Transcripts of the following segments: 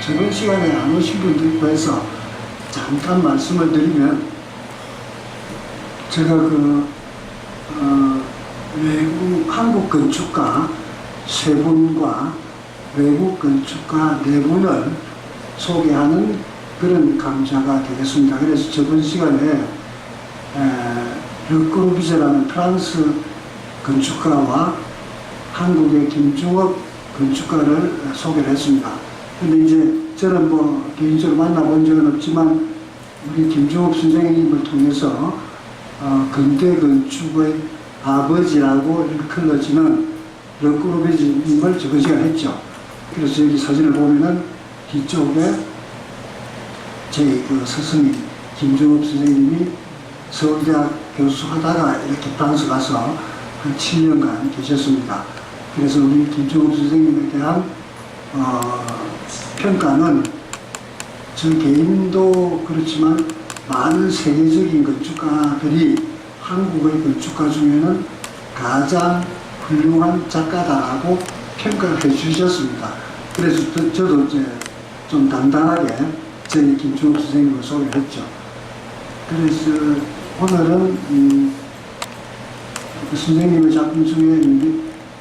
저번 시간에 안 오신 분들 있고 해서 잠깐 말씀을 드리면, 제가 한국 건축가 3분과 외국 건축가 4분을 소개하는 그런 강좌가 되겠습니다. 그래서 저번 시간에 르 꼬르비제라는 프랑스 건축가와 한국의 김중업 건축가를 소개를 했습니다. 근데 이제 저는 뭐 개인적으로 만나본 적은 없지만 우리 김중업 선생님을 통해서 근대 건축의 아버지라고 일컬어지는 르 꼬르비제님을 저번 시간에 했죠. 그래서 여기 사진을 보면은 뒤쪽에 제 스승님 김중업 선생님이 서울대학 교수 하다가 이렇게 프랑스 가서 한 7년간 계셨습니다. 그래서 우리 김중업 선생님에 대한 평가는 저 개인도 그렇지만 많은 세계적인 건축가들이 한국의 건축가 중에는 가장 훌륭한 작가다라고 평가를 해주셨습니다. 그래서 저도 이제 좀 당당하게 저희 김중업 선생님을 소개를 했죠. 그래서 오늘은 선생님의 작품 중에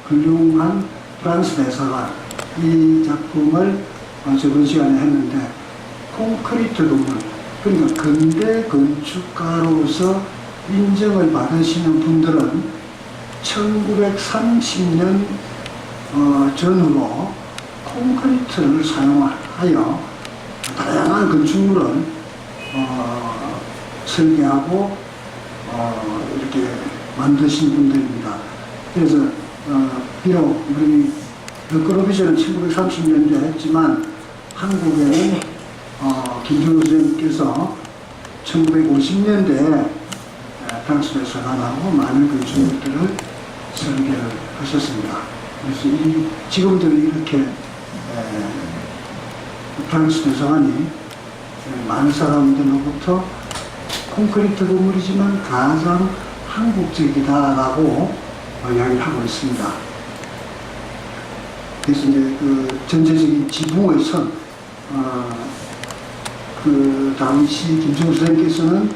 훌륭한 프랑스 대사가 이 작품을 저번 시간에 했는데, 콘크리트 건물, 그러니까 근대 건축가로서 인정을 받으시는 분들은 1930년 전후로 콘크리트를 사용하여 다양한 건축물을 설계하고 이렇게 만드신 분들입니다. 그래서 비록 우리 르 꼬르비제는 1930년대에 했지만 한국에는 김중업 선생님께서 1950년대에 프랑스 대사관하고 많은 건축물들을 설계를 하셨습니다. 그래서 지금도 이렇게 프랑스 대사관이 많은 사람들로부터 콘크리트 건물이지만 가장 한국적이다라고 이야기를 하고 있습니다. 그래서 이제 전체적인 지붕의 선, 당시 김중업 선생님께서는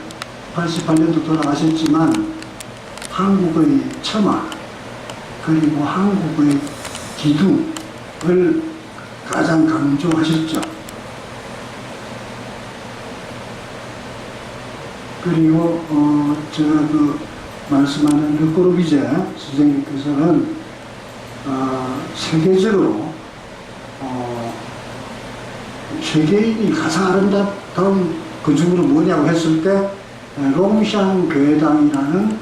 88년도 돌아가셨지만 한국의 처마 그리고 한국의 기둥을 가장 강조하셨죠. 그리고 제가 말씀하는 르 꼬르비제 선생님께서는 세계적으로 세계인이 가장 아름다운 건축물은 뭐냐고 했을 때 롱샹 교회당이라는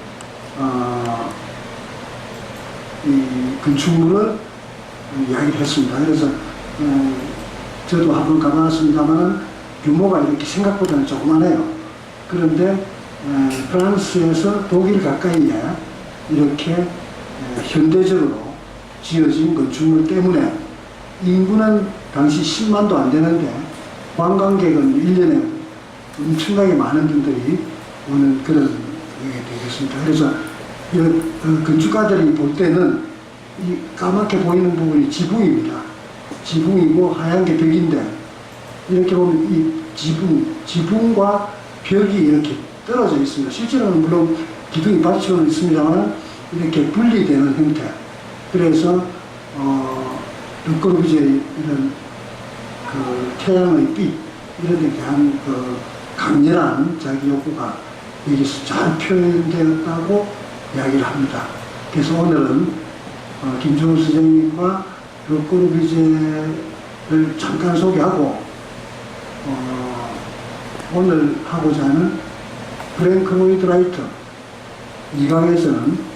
이 건축물을 이야기를 했습니다. 그래서 저도 한번 가봤습니다만 규모가 이렇게 생각보다는 조그만해요. 그런데 프랑스에서 독일 가까이에 이렇게 현대적으로 지어진 건축물 때문에 인구는 당시 10만도 안 되는데 관광객은 1년에 엄청나게 많은 분들이 오는 그런 게 되겠습니다. 그래서 건축가들이 볼 때는 이 까맣게 보이는 부분이 지붕입니다. 지붕이고 하얀 게 벽인데, 이렇게 보면 이 지붕과 벽이 이렇게 떨어져 있습니다. 실제로는 물론 기둥이 받쳐는 있습니다만 이렇게 분리되는 형태. 그래서 르 꼬르비제의 이런 태양의 빛 이런 데 대한 강렬한 자기 욕구가 여기서 잘 표현되었다고 이야기를 합니다. 그래서 오늘은 김중업 선생님과 르 꼬르비제를 잠깐 소개하고 오늘 하고자 하는 프랭크 로이드 라이트 2강에서는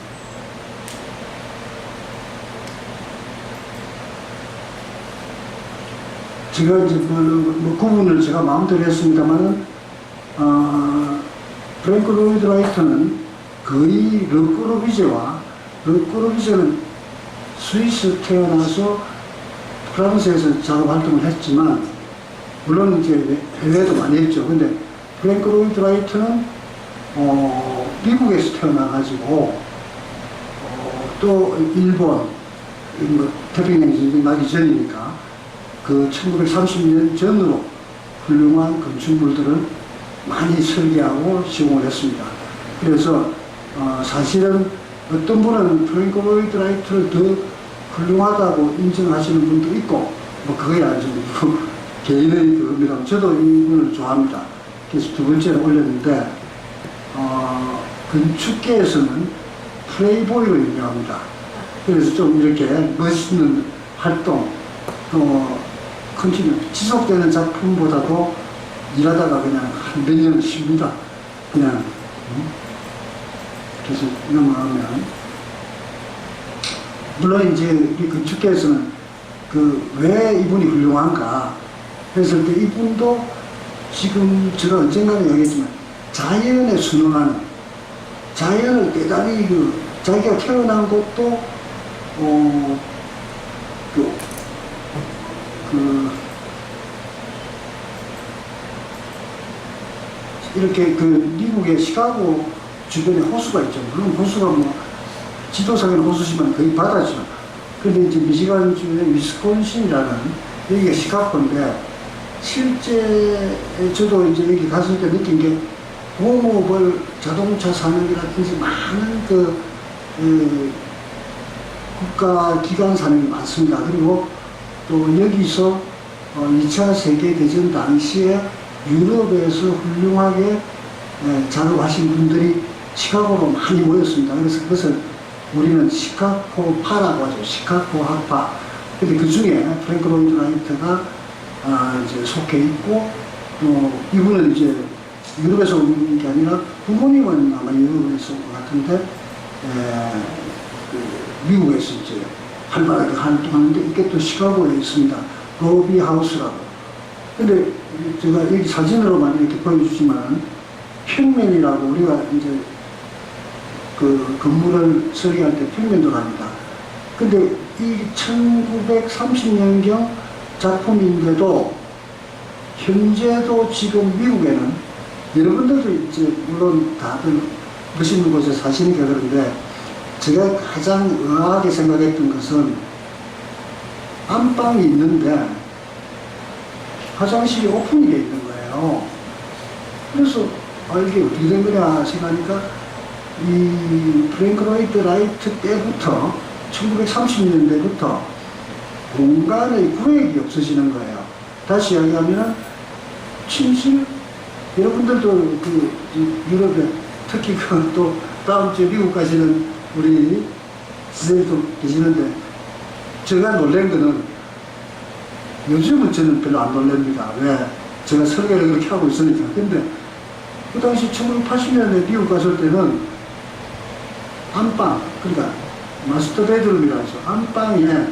제가 이제 구분을 제가 마음대로 했습니다만은 프랭크 로이드 라이트는 거의 르 꼬르비제와, 르 꼬르비제는 스위스 태어나서 프랑스에서 작업 활동을 했지만 물론 이제 해외도 많이 했죠. 근데 프랭크 로이드 라이트는 미국에서 태어나가지고 또 일본, 태평양 전쟁 나기 전이니까 그 1930년 전으로 훌륭한 건축물들을 많이 설계하고 시공을 했습니다. 그래서 사실은 어떤 분은 프랭크 로이드 라이트를 더 훌륭하다고 인정하시는 분도 있고, 뭐 그거야 좀 개인의 그겁니다. 저도 이분을 좋아합니다. 그래서 두 번째로 올렸는데, 건축계에서는 플레이보이로 유명합니다. 그래서 좀 이렇게 멋있는 활동, 또 컨티뉴 지속되는 작품보다도 일하다가 그냥 한 몇 년 쉽니다. 그냥 그래서 넘어가면, 물론 이제 이 건축계에서는 왜 이분이 훌륭한가 했을 때, 이분도 지금 제가 언젠가는 얘기했지만 자연에 순응하는, 자연을 대단히 자기가 태어난 곳도 이렇게 미국의 시카고 주변에 호수가 있죠. 물론 호수가 뭐 지도상에는 호수지만 거의 바다죠. 근데 이제 미시간주의 위스콘신이라는, 여기가 시카고인데, 실제 저도 이제 여기 갔을 때 느낀 게, 공업을 자동차 산업이라든지 많은 국가 기관 산업이 많습니다. 그리고 또 여기서 2차 세계대전 당시에 유럽에서 훌륭하게 작업하신 분들이 시카고로 많이 모였습니다. 그래서 그것을 우리는 시카고파라고 하죠. 시카고학파. 근데 그 중에 프랭크 로이드 라이트가 이제 속해 있고, 또 이분은 이제 유럽에서 온 게 아니라 부모님은 아마 유럽에서 온 것 같은데, 미국에서 이제 활발하게 활동하는데, 이게 또 시카고에 있습니다. 로비 하우스라고. 근데 제가 여기 사진으로만 이렇게 보여주지만, 평면이라고, 우리가 이제 그 건물을 설계할 때 평면도 합니다. 근데 이 1930년경 작품인데도, 현재도 지금 미국에는, 여러분들도 이제 물론 다들 멋있는 곳에 사시니까 그런데, 제가 가장 의아하게 생각했던 것은, 안방이 있는데 화장실이 오픈이 되어 있는 거예요. 그래서 이게 어떻게 된 거냐 생각하니까, 이 프랭크 로이드 라이트 때부터 1930년대부터 공간의 구획이 없어지는 거예요. 다시 이야기하면, 침실, 여러분들도 유럽에, 특히 또 다음 주에 미국 가시는 우리 선생님도 계시는데, 제가 놀란 거는, 요즘은 저는 별로 안 놀랍니다. 왜? 제가 설계를 그렇게 하고 있으니까. 근데 그 당시 1980년에 미국 갔을 때는 안방, 그러니까 마스터 베드룸이라 해서 안방에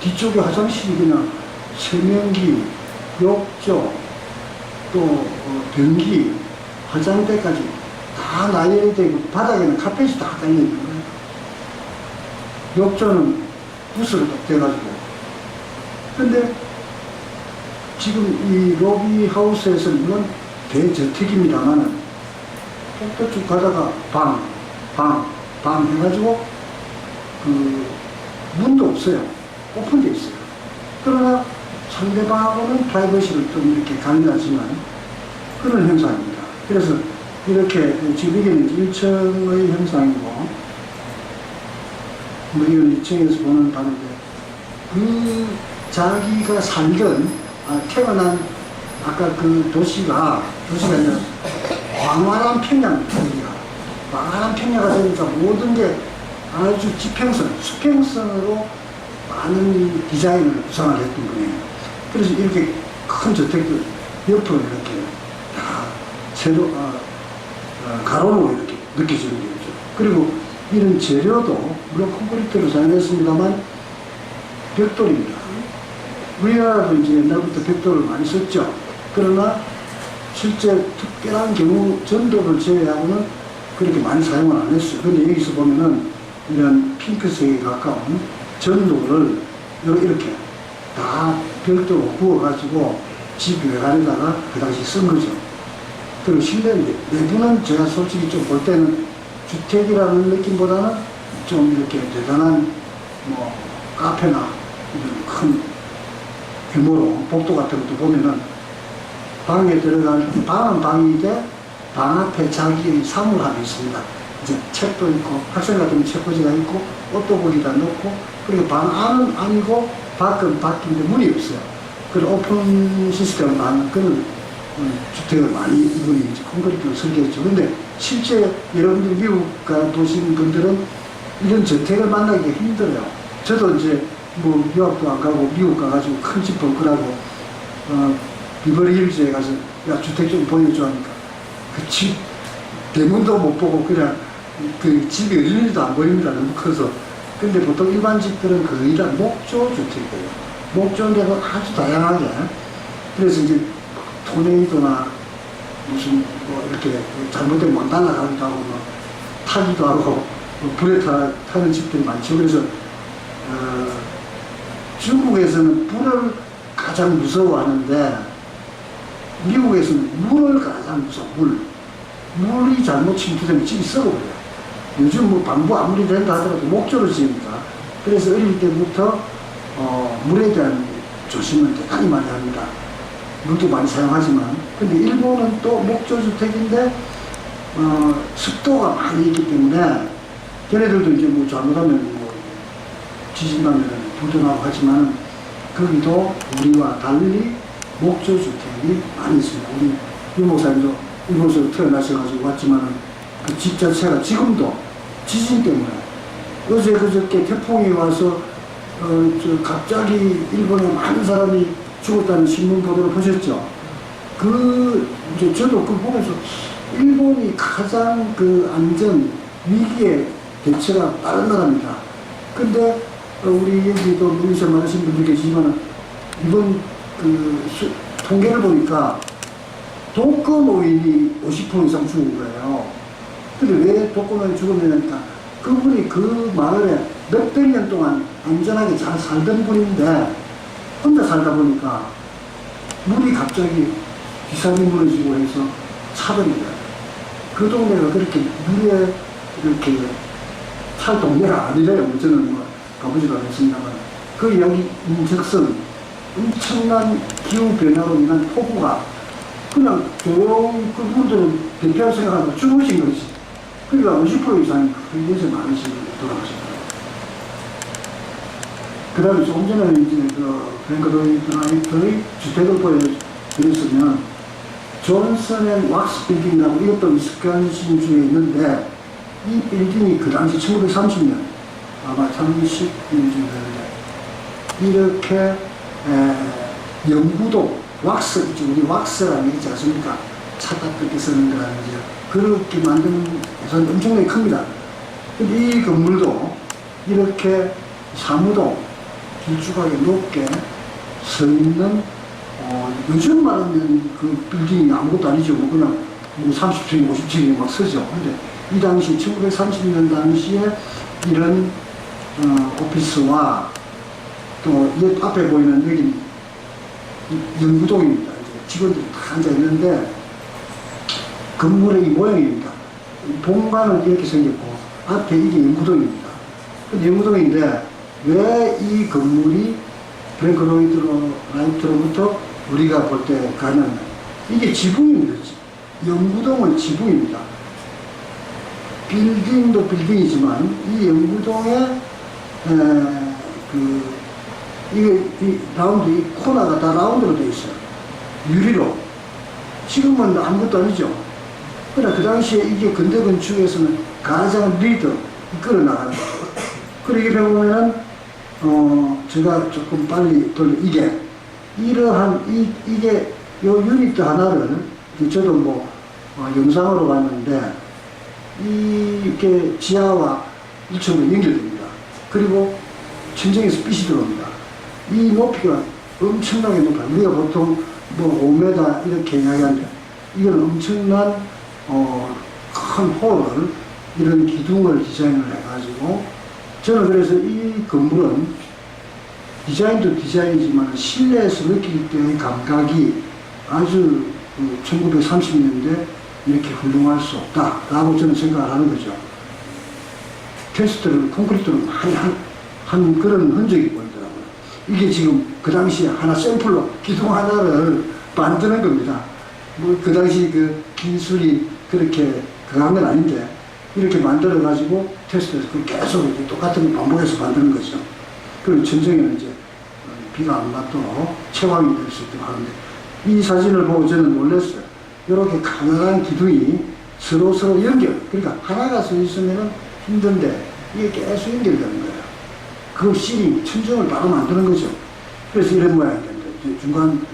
뒤쪽에 화장실이 그냥 세면기, 욕조, 또 변기, 화장대까지 다 나열되고, 바닥에는 카펫이 다 깔려있는 거예요. 욕조는 붓으로 딱 돼가지고. 근데 지금 이 로비 하우스에서는 물론 대저택입니다만은, 또 쭉 가다가 방 해가지고 문도 없어요. 오픈되어 있어요. 그러나 상대방하고는 프라이버시를 좀 이렇게 강요하지만 그런 형상입니다. 그래서 이렇게 지금 이게 1층의 형상이고, 뭐 이건 2층에서 보는 바인데, 자기가 살던 태어난 아까 도시가 아니라 광활한 평야입니다. 광활한 평야가 되니까 모든 게 아주 수평선으로 많은 디자인을 구상을 했던 거예요. 그래서 이렇게 큰 저택들 옆으로 이렇게 다 가로로 이렇게 느껴지는 거죠. 그리고 이런 재료도 물론 콘크리트로 사용했습니다만 벽돌입니다. 우리나라도 이제 옛날부터 벽돌을 많이 썼죠. 그러나 실제 특별한 경우 전도를 제외하고는 그렇게 많이 사용을 안 했어요. 그런데 여기서 보면은 이런 핑크색에 가까운 전도를 이렇게 다 별도로 구워가지고 집 외관에다가 그 당시 쓴 거죠. 그리고 실내 내부는 제가 솔직히 좀 볼 때는 주택이라는 느낌보다는 좀 이렇게 대단한 뭐 카페나 이런 큰 규모로 복도 같은 것도 보면은 방에 들어갈 때 방은 방인데 방 앞에 자기의 사물함이 있습니다. 이제 책도 있고 학생 같은 책꽂이가 있고 옷도 거기다 놓고 그리고 방 안은 아니고 밖은 밖인데 문이 없어요. 그리고 오픈 시스템을 많은 그런 주택을 많이 이분이 콘크리트로 설계했죠. 근데 실제 여러분들이 미국 가보신 분들은 이런 저택을 만나기 힘들어요. 저도 이제 뭐 유학도 안 가고 미국 가가지고 큰 집 볼 거라고 비버리 힐즈에 가서 야 주택 좀 보여줘 하니까 그 집 대문도 못 보고 그냥 그 집이 어린이도 안 보입니다. 너무 커서. 근데 보통 일반 집들은 거의 다 목조 주택이에요. 목조인데도 아주 다양하게. 그래서 이제 토네이도나 무슨 뭐 이렇게 잘못되면 못 날아가기도 하고 뭐 타기도 하고 뭐 불에 타는 집들이 많죠. 그래서 중국에서는 불을 가장 무서워하는데 미국에서는 물을 가장 무서워. 물이 잘못 침투되면 집이 썩어버려요. 요즘 뭐 방부 아무리 된다 하더라도 목조로 지으니까. 그래서 어릴 때부터 물에 대한 조심을 대단히 많이 합니다. 물도 많이 사용하지만. 근데 일본은 또 목조주택인데 습도가 많이 있기 때문에 걔네들도 이제 뭐 잘못하면 뭐 지진 나면 불도 하지만 거기도 우리와 달리 목조주택이 많이 있습니다. 우리 유 목사님도 일본에서 태어나셔가지고 왔지만은 그 집 자체가 지금도 지진 때문에 어제 그저께 태풍이 와서 갑자기 일본에 많은 사람이 죽었다는 신문 보도를 보셨죠? 이제 저도 그걸 보면서 일본이 가장 그 안전 위기에 대처가 빠른 나라입니다. 근데 우리 여기도 미국에서 많으신 분들 계시지만 이번 통계를 보니까 독거노인이 50% 이상 죽은 거예요. 근데 왜 독거노인이 죽었냐니까 그분이 그 마을에 몇백 년 동안 안전하게 잘 살던 분인데 혼자 살다 보니까 물이 갑자기 기상이 무너지고 해서 차버립니다. 그 동네가 그렇게 물에 이렇게 살 동네가 아니래요. 저는 뭐 가보지도 않았습니다만 그 이야기 인적성 엄청난 기후 변화로 인한 폭우가 그냥 그분들은 대피할 생각하고 죽으신 거지. 그러니까 50% 이상이 그래서 많으신 분이 돌아가셨더라고요. 그 다음에 조금 전에 이제 뱅크로이드라이트의 주택을 보여드렸으면 존슨 앤 왁스 빌딩이라고 이것도 위스콘신 주에 있는데 이 빌딩이 그 당시 1930년 아마 30년 정도 되는데 이렇게 영구도 왁스, 우리 왁스라는 얘기지 않습니까? 차 닦을 때 쓰는 거라든지 그렇게 만든 회사는 엄청나게 큽니다. 근데 이 건물도 이렇게 사무동 길쭉하게 높게 서 있는 요즘 말하면 그 빌딩이 아무것도 아니죠. 뭐 그냥 뭐 30층이 50층이 막 서죠. 근데 이 당시 1930년 당시에 이런 오피스와 또 앞에 보이는 여기 연구동입니다. 직원들이 다 앉아 있는데 건물의 이 모양입니다. 본관은 이렇게 생겼고 앞에 이게 연구동입니다. 근데 연구동인데 왜 이 건물이 뱅크로이드라이트로부터 우리가 볼 때 가는 이게 지붕입니다. 연구동은 지붕입니다. 빌딩도 빌딩이지만 이 연구동에 이게 이 라운드 이 코너가 다 라운드로 되어 있어요. 유리로. 지금은 아무것도 아니죠. 그러나 그 당시에 이게 근대 건축에서는 가장 리더 이끌어 나가는 거예요. 그리고 이렇게 보면은 제가 조금 빨리 이게 이러한 이게 요 유닛 하나를 저도 뭐 영상으로 봤는데 이게 지하와 1층으로 연결됩니다. 그리고 천정에서 빛이 들어옵니다. 이 높이가 엄청나게 높아요. 우리가 보통 뭐 5m 이렇게 이야기하는데 이건 엄청난 큰 홀을 이런 기둥을 디자인을 해가지고 저는 그래서 이 건물은 디자인도 디자인이지만 실내에서 느낄 때의 감각이 아주 1930년대 이렇게 훌륭할 수 없다라고 저는 생각을 하는 거죠. 테스트를 콘크리트로 많이 한 그런 흔적이 보이더라고요. 이게 지금 그 당시에 하나 샘플로 기둥 하나를 만드는 겁니다. 뭐 그 당시 그 기술이 그렇게 강한 건 아닌데 이렇게 만들어 가지고 테스트해서 계속 이렇게 똑같은 걸 반복해서 만드는 거죠. 그리고 전쟁에는 이제 비가 안 맞도록 채광이 될 수 있도록 하는데, 이 사진을 보고 저는 놀랐어요. 이렇게 강한 기둥이 서로 연결, 그러니까 하나가 서 있으면 힘든데 이게 계속 연결되는 거예요. 그 실이 천정을 바로 만드는 거죠. 그래서 이런 모양이 됩니다. 중간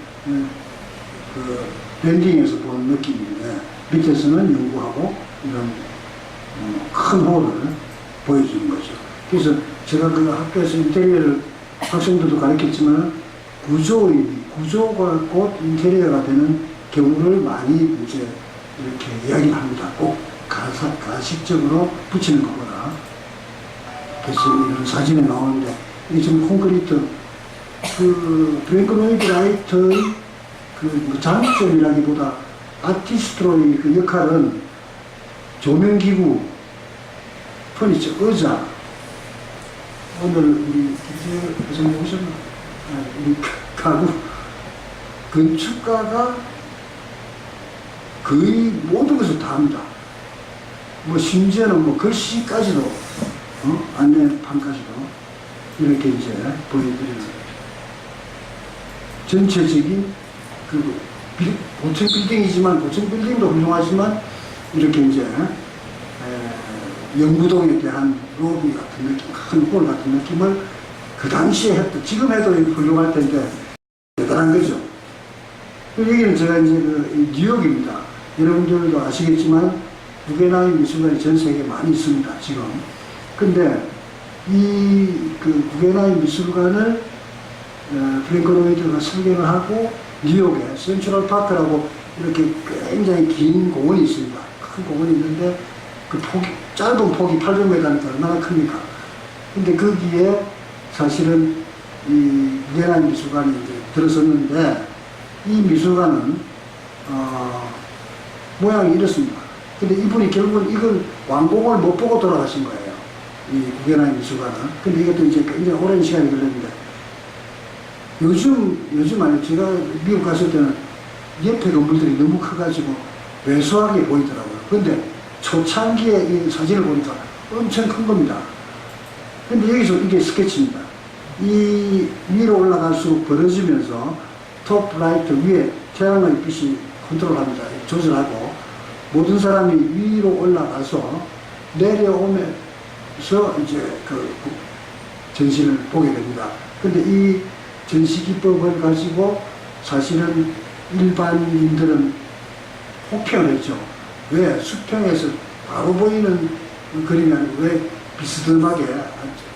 그 랜딩에서 본 느낌인데, 밑에서는 연구하고 이런 큰 홀을 보여주는 거죠. 그래서 제가 그 학교에서 인테리어를 학생들도 가르쳤지만 구조가 곧 인테리어가 되는 경우를 많이 이제 이렇게 이야기를 합니다. 꼭 가식적으로 붙이는 것보다. 그래서 이런 사진에 나오는데, 이게 지금 콘크리트, 그 프랭크 로이드 라이트의 그 장점이라기보다 아티스트로의 그 역할은 조명기구, 퍼니처, 의자, 오늘 우리 김재열 회장님 오셨나? 우리 가구 건축가가 거의 모든 것을 다 합니다. 뭐 심지어는 뭐 글씨까지도, 안내판까지도 이렇게 이제 보여드리는 거죠. 전체적인 그 고층 빌딩이지만, 고층 빌딩도 훌륭하지만 이렇게 이제 영구동에 대한 로비 같은 느낌, 큰 홀 같은 느낌을 그 당시에 했던, 지금 해도 훌륭할 텐데 대단한 거죠. 그 얘기는 제가 이제 그 뉴욕입니다. 여러분들도 아시겠지만 구겐하임 미술관이 전 세계에 많이 있습니다, 지금. 근데 이 그 구겐하임 미술관을 프랭크 로이드가 설계를 하고, 뉴욕에 센트럴 파크라고 이렇게 굉장히 긴 공원이 있습니다. 큰 공원이 있는데 그 폭이, 짧은 폭이 800m니까 얼마나 큽니까? 근데 거기에 사실은 이 구겐하임 미술관이 이제 들어섰는데, 이 미술관은 모양이 이렇습니다. 근데 이분이 결국은 이걸 완공을 못 보고 돌아가신 거예요, 이 구겐하임 미술관은. 근데 이것도 이제 굉장히 오랜 시간이 걸렸는데, 요즘 아니, 제가 미국 갔을 때는 옆에 건물들이 너무 커가지고 왜소하게 보이더라고요. 근데 초창기에 이 사진을 보니까 엄청 큰 겁니다. 근데 여기서 이게 스케치입니다. 이 위로 올라갈수록 벌어지면서 톱 라이트 위에 태양의 빛이 컨트롤합니다. 조절하고, 모든 사람이 위로 올라가서 내려오면서 이제 그 전시를 보게 됩니다. 근데 이 전시 기법을 가지고 사실은 일반인들은 혹평을 했죠. 왜 수평에서 바로 보이는 그림이 아니고 왜 비스듬하게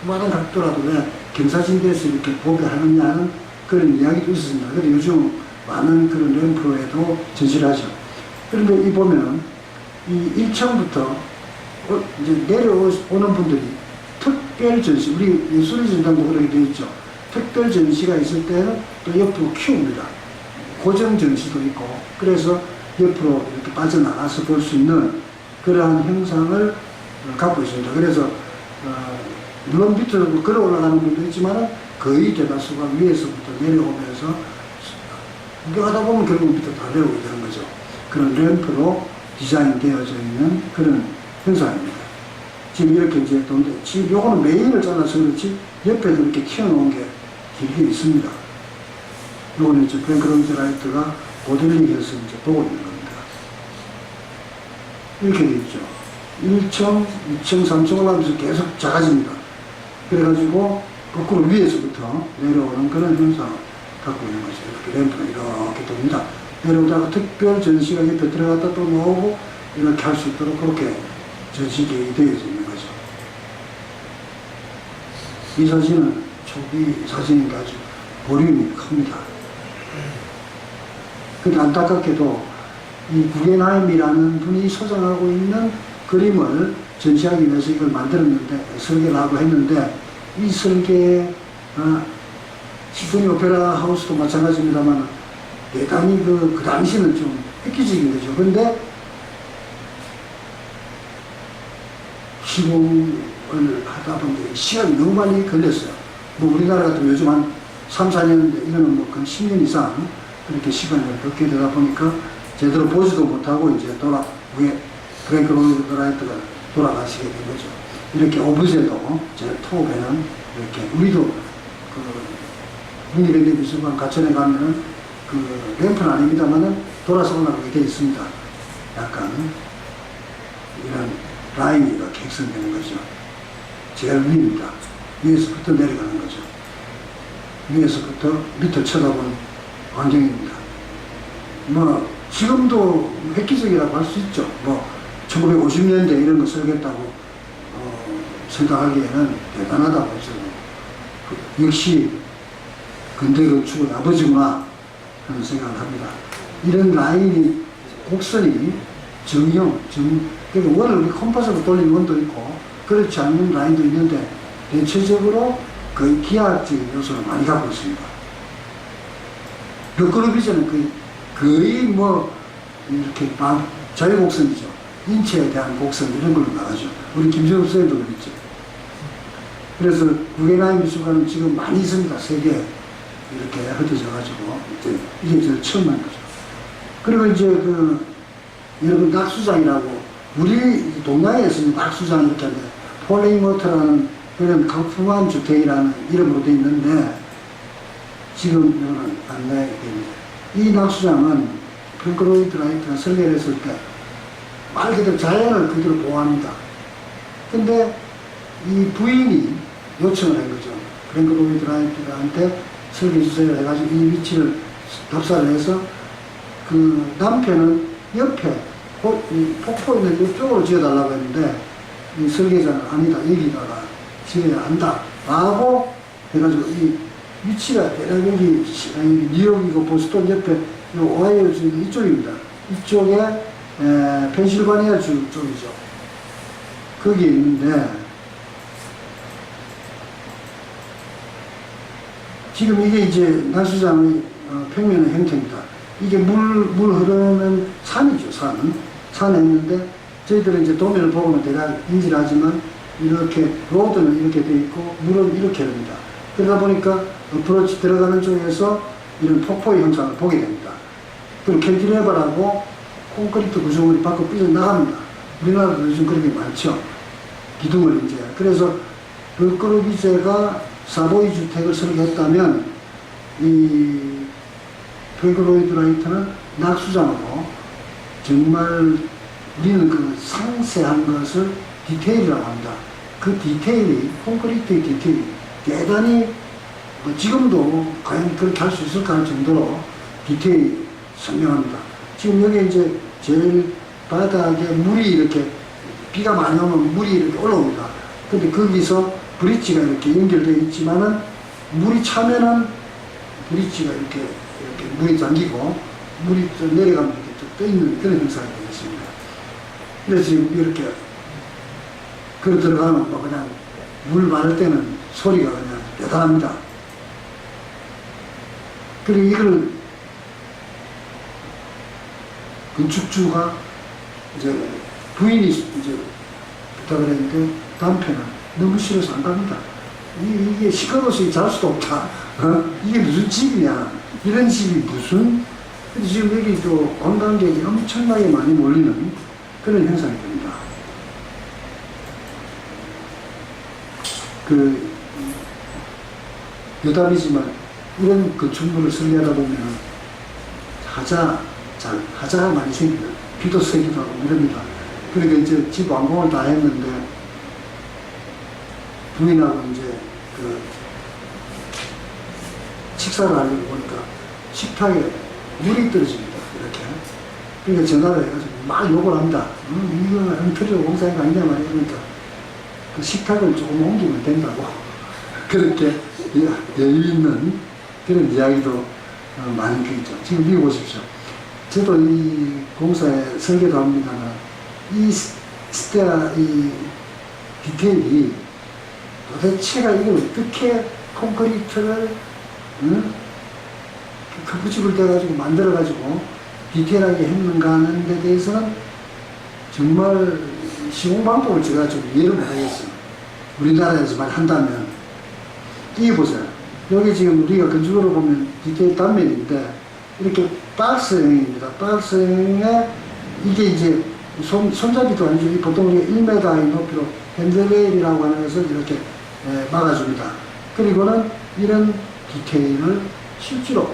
많은 각도라도 왜 경사진대에서 이렇게 보게 하느냐는 그런 이야기도 있었습니다. 그런데 요즘 많은 그런 램프로에도 전시를 하죠. 그런데 이 보면 이 1층부터 이제 내려오는 분들이 특별 전시, 우리 예술의 전당도 그렇게 되어 있죠. 특별 전시가 있을 때는 또 옆으로 키웁니다. 고정 전시도 있고, 그래서 옆으로 이렇게 빠져나가서 볼 수 있는 그러한 형상을 갖고 있습니다. 그래서 물론 밑으로 걸어 올라가는 분도 있지만 거의 대다수가 위에서부터 내려오면서 구경하다 보면 결국 밑으로 다 내려오게 되는 거죠. 그런 램프로 디자인되어져 있는 그런 현상입니다. 지금 이렇게 이제 도는데, 지금 요거는 메인을 잘라서 그렇지 옆에도 이렇게 튀어나온 게 길게 있습니다. 요거는 이제 프랭크 로이드 라이트가 모델링해서 이제 보고 있는 겁니다. 이렇게 돼 있죠. 1층, 2층, 3층 올라가면서 계속 작아집니다. 그래가지고 거꾸로 위에서부터 내려오는 그런 현상을 갖고 있는 거죠. 이렇게 램프가 이렇게 돕니다. 내려오다가 특별 전시가 옆에 들어갔다 또 나오고 이렇게 할 수 있도록 그렇게 전시계획이 되어져 있는 거죠. 이 사진은 초기 사진이니까 아주 볼륨이 큽니다. 근데 안타깝게도 이 구겐하임이라는 분이 소장하고 있는 그림을 전시하기 위해서 이걸 만들었는데, 설계를 하고 했는데, 이 설계에 시드니 오페라 하우스도 마찬가지입니다만 대단히 그 당시는 좀 획기적인 거죠. 근데 시공을 하다 보니 시간이 너무 많이 걸렸어요. 뭐 우리나라 같은 요즘 한 3, 4년, 이거는 뭐 거의 10년 이상 그렇게 시간을 겪게 되다 보니까 제대로 보지도 못하고 이제 위에 프랭크 로이드 라이트가 돌아가시게 된 거죠. 이렇게 오브제도 제 토업에는 이렇게 우리도 국립백년미술관 가천에 가면은 램프는 아닙니다만은 돌아서 올라가게 되어 있습니다. 약간 이런 라인이 이렇게 형성되는 거죠. 제일 위입니다. 위에서부터 내려가는 거죠. 위에서부터 밑을 쳐다보는 환경입니다. 뭐 지금도 획기적이라고 할 수 있죠. 뭐 1950년대 이런 거 설계했다고 생각하기에는 대단하다고 역시 근대 건축의 아버지구나 하는 생각을 합니다. 이런 라인이 곡선이 그러니까 원을 우리 컴파스로 돌리는 원도 있고 그렇지 않은 라인도 있는데 대체적으로 거의 기하학적인 요소를 많이 갖고 있습니다. 벽그룹이저는 거의 뭐 이렇게 자유곡선이죠. 인체에 대한 곡선 이런 걸로 나가죠. 우리 김정우 선생님도 그랬죠. 그래서 구겐하임 미술관은 지금 많이 있습니다. 세계에 이렇게 흩어져가지고 이게 제일 처음 한 거죠. 그리고 이제 여러분 낙수장이라고 우리 동양에서 낙수장 이렇게 하는데 폴링워터라는 그런 거품한 주택이라는 이름으로 되어 있는데 지금 이거는 안내해 드립니다. 이 낙수장은 프랭크 로이드 라이트가 설계를 했을 때 말 그대로 자연을 그대로 보호합니다. 근데 이 부인이 요청을 한 거죠. 프랭크 로이드 라이트한테 설계 주세요 해가지고 이 위치를 답사를 해서 남편은 옆에 폭포 있는 이쪽으로 지어달라고 했는데 이 설계자는 아니다, 여기다가 지어야 한다 라고 해가지고 이 위치가 대략 여기 뉴욕이고 보스턴 옆에 오하이오 주 이쪽입니다. 이쪽에 펜실바니아 주 쪽이죠. 거기 있는데 지금 이게 이제 낙수장의 평면의 형태입니다. 이게 물 흐르는 산이죠. 산에 있는데 저희들은 이제 도면을 보고는 대략 인지를 하지만 이렇게 로드는 이렇게 되어 있고 물은 이렇게 됩니다. 그러다 보니까 어프로치 들어가는 쪽에서 이런 폭포의 형상을 보게 됩니다. 그리고 캔티레버라고 콘크리트 구조물이 밖으로 삐져나갑니다. 우리나라도 요즘 그런 게 많죠. 기둥을 이제. 그래서 르꼬르비제가 사보이 주택을 설계했다면 이 프랭크 로이드 라이트는 낙수장으로 정말 우리는 상세한 것을 디테일이라고 합니다. 그 디테일이 콘크리트의 디테일이 대단히 지금도 과연 그렇게 할 수 있을까 할 정도로 디테일이 선명합니다. 지금 여기 이제 제일 바닥에 물이 이렇게 비가 많이 오면 물이 이렇게 올라옵니다. 근데 거기서 브릿지가 이렇게 연결되어 있지만은 물이 차면은 브릿지가 이렇게 물이 잠기고 물이 좀 내려가면 이렇게 떠 있는 그런 형상이 되겠습니다. 그래서 지금 이렇게 들어가면 뭐 그냥 물 마를 때는 소리가 그냥 대단합니다. 그리고 이걸 건축주가 이제 부인이 이제 부탁을 했는데 남편은 너무 싫어서 안 갑니다. 이게 시끄러워서 잘 수도 없다. 이게 무슨 집이냐. 이런 집이 무슨. 근데 지금 여기 또 관광객이 엄청나게 많이 몰리는 그런 현상이 됩니다. 여담이지만 이런 건축물을 설계하다 보면 하자가 많이 생깁니다. 비도 세기도 하고 이럽니다. 그러니까 이제 집 완공을 다 했는데 부인하고 이제 식사를 하려고 보니까 식탁에 물이 떨어집니다. 이렇게. 그러니까 전화를 해가지고 막 욕을 합니다. 이거 엉터리로 공사한 거 아니냐 말이야. 그러니까 그 식탁을 조금 옮기면 된다고. 그렇게 여유 있는 그런 이야기도 많이 있죠. 지금 미국 보십시오. 저도 이 공사에 설계도 합니다만 이 디테일이 도대체가 이걸 어떻게 콘크리트를 커브집을 떼가지고 만들어가지고 디테일하게 했는가 하는 데 대해서는 정말 시공 방법을 제가 좀 이해를 못하겠어요. 우리나라에서만 한다면. 이게 보세요. 여기 지금 우리가 건축으로 보면 디테일 단면인데, 이렇게 박스형입니다. 박스형에 이게 이제 손잡이도 아니죠. 보통 우리가 1m의 높이로 핸들레일이라고 하는 것을 이렇게 막아줍니다. 그리고는 이런 디테일을 실제로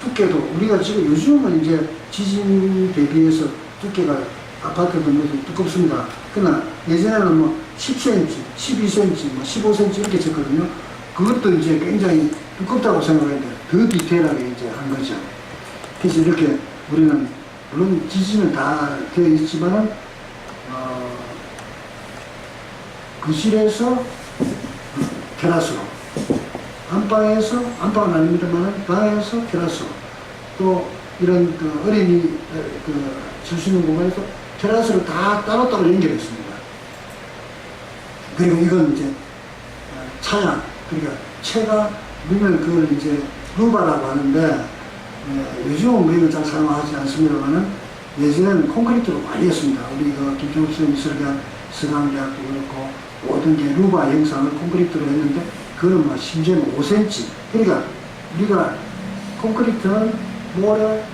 두께도 우리가 지금 요즘은 이제 지진 대비해서 두께가 아파트 건물도 두껍습니다. 그러나 예전에는 뭐 10cm, 12cm, 뭐 15cm 이렇게 쳤거든요. 그것도 이제 굉장히 두껍다고 생각하는데 더 디테일하게 이제 한 거죠. 그래서 이렇게 우리는 물론 지진은 다 되어 있지만은 거실에서 테라스로, 안방에서, 안방은 아닙니다만 방에서 테라스로, 또 이런 그 어린이 쉴 수 있는 공간에서 테라스를 다 따로따로 연결했습니다. 그리고 이건 이제 차양, 그러니까 채가 우리는 그걸 이제 루바라고 하는데 요즘은 뭐 이걸 잘 사용하지 않습니다만은 예전에는 콘크리트로 많이 했습니다. 우리 그 김종욱 선생님 설계한 서강대학도 그렇고 모든 게 루바 형상을 콘크리트로 했는데 그거는 뭐 심지어는 5cm. 그러니까 우리가 콘크리트는 모래,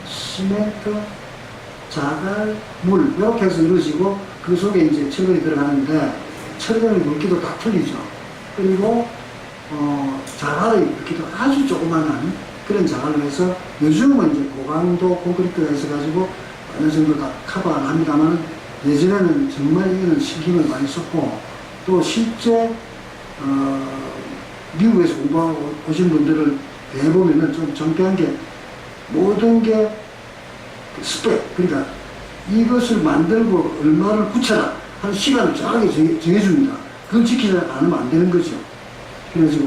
시멘트, 자갈, 물 이렇게 해서 이루어지고 그 속에 이제 철근이 들어가는데 철근의 굵기도 다 틀리죠. 그리고 자갈의 굵기도 아주 조그만한 그런 자갈로 해서 요즘은 이제 고강도 콘크리트가 있어가지고 어느 정도 다 커버를 합니다만 예전에는 정말 이거는 신경을 많이 썼고 또 실제 미국에서 공부하고 오신 분들을 대보면은 좀 정교한 게 모든 게 스펙, 그러니까 이것을 만들고 얼마를 붙여라 하는 시간을 정확하게 정해줍니다. 그걸 지키지 않으면 안 되는 거죠. 그래서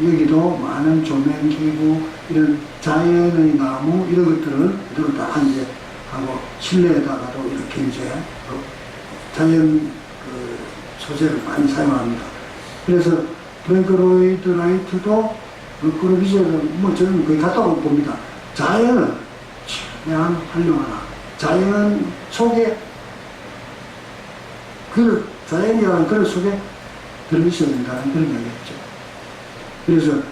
여기도 많은 조명기구, 이런 자연의 나무, 이런 것들을 그대로 다 이제 하고, 실내에다가도 이렇게 이제 자연 소재를 많이 사용합니다. 그래서 브랭크로이드 라이트도 르크로비제는 뭐 저는 거의 같다고 봅니다. 자연은 최대한 활용하라. 자연 속에 자연이라는 그릇 속에 들어있어야 된다는 그런 이야기였죠. 그래서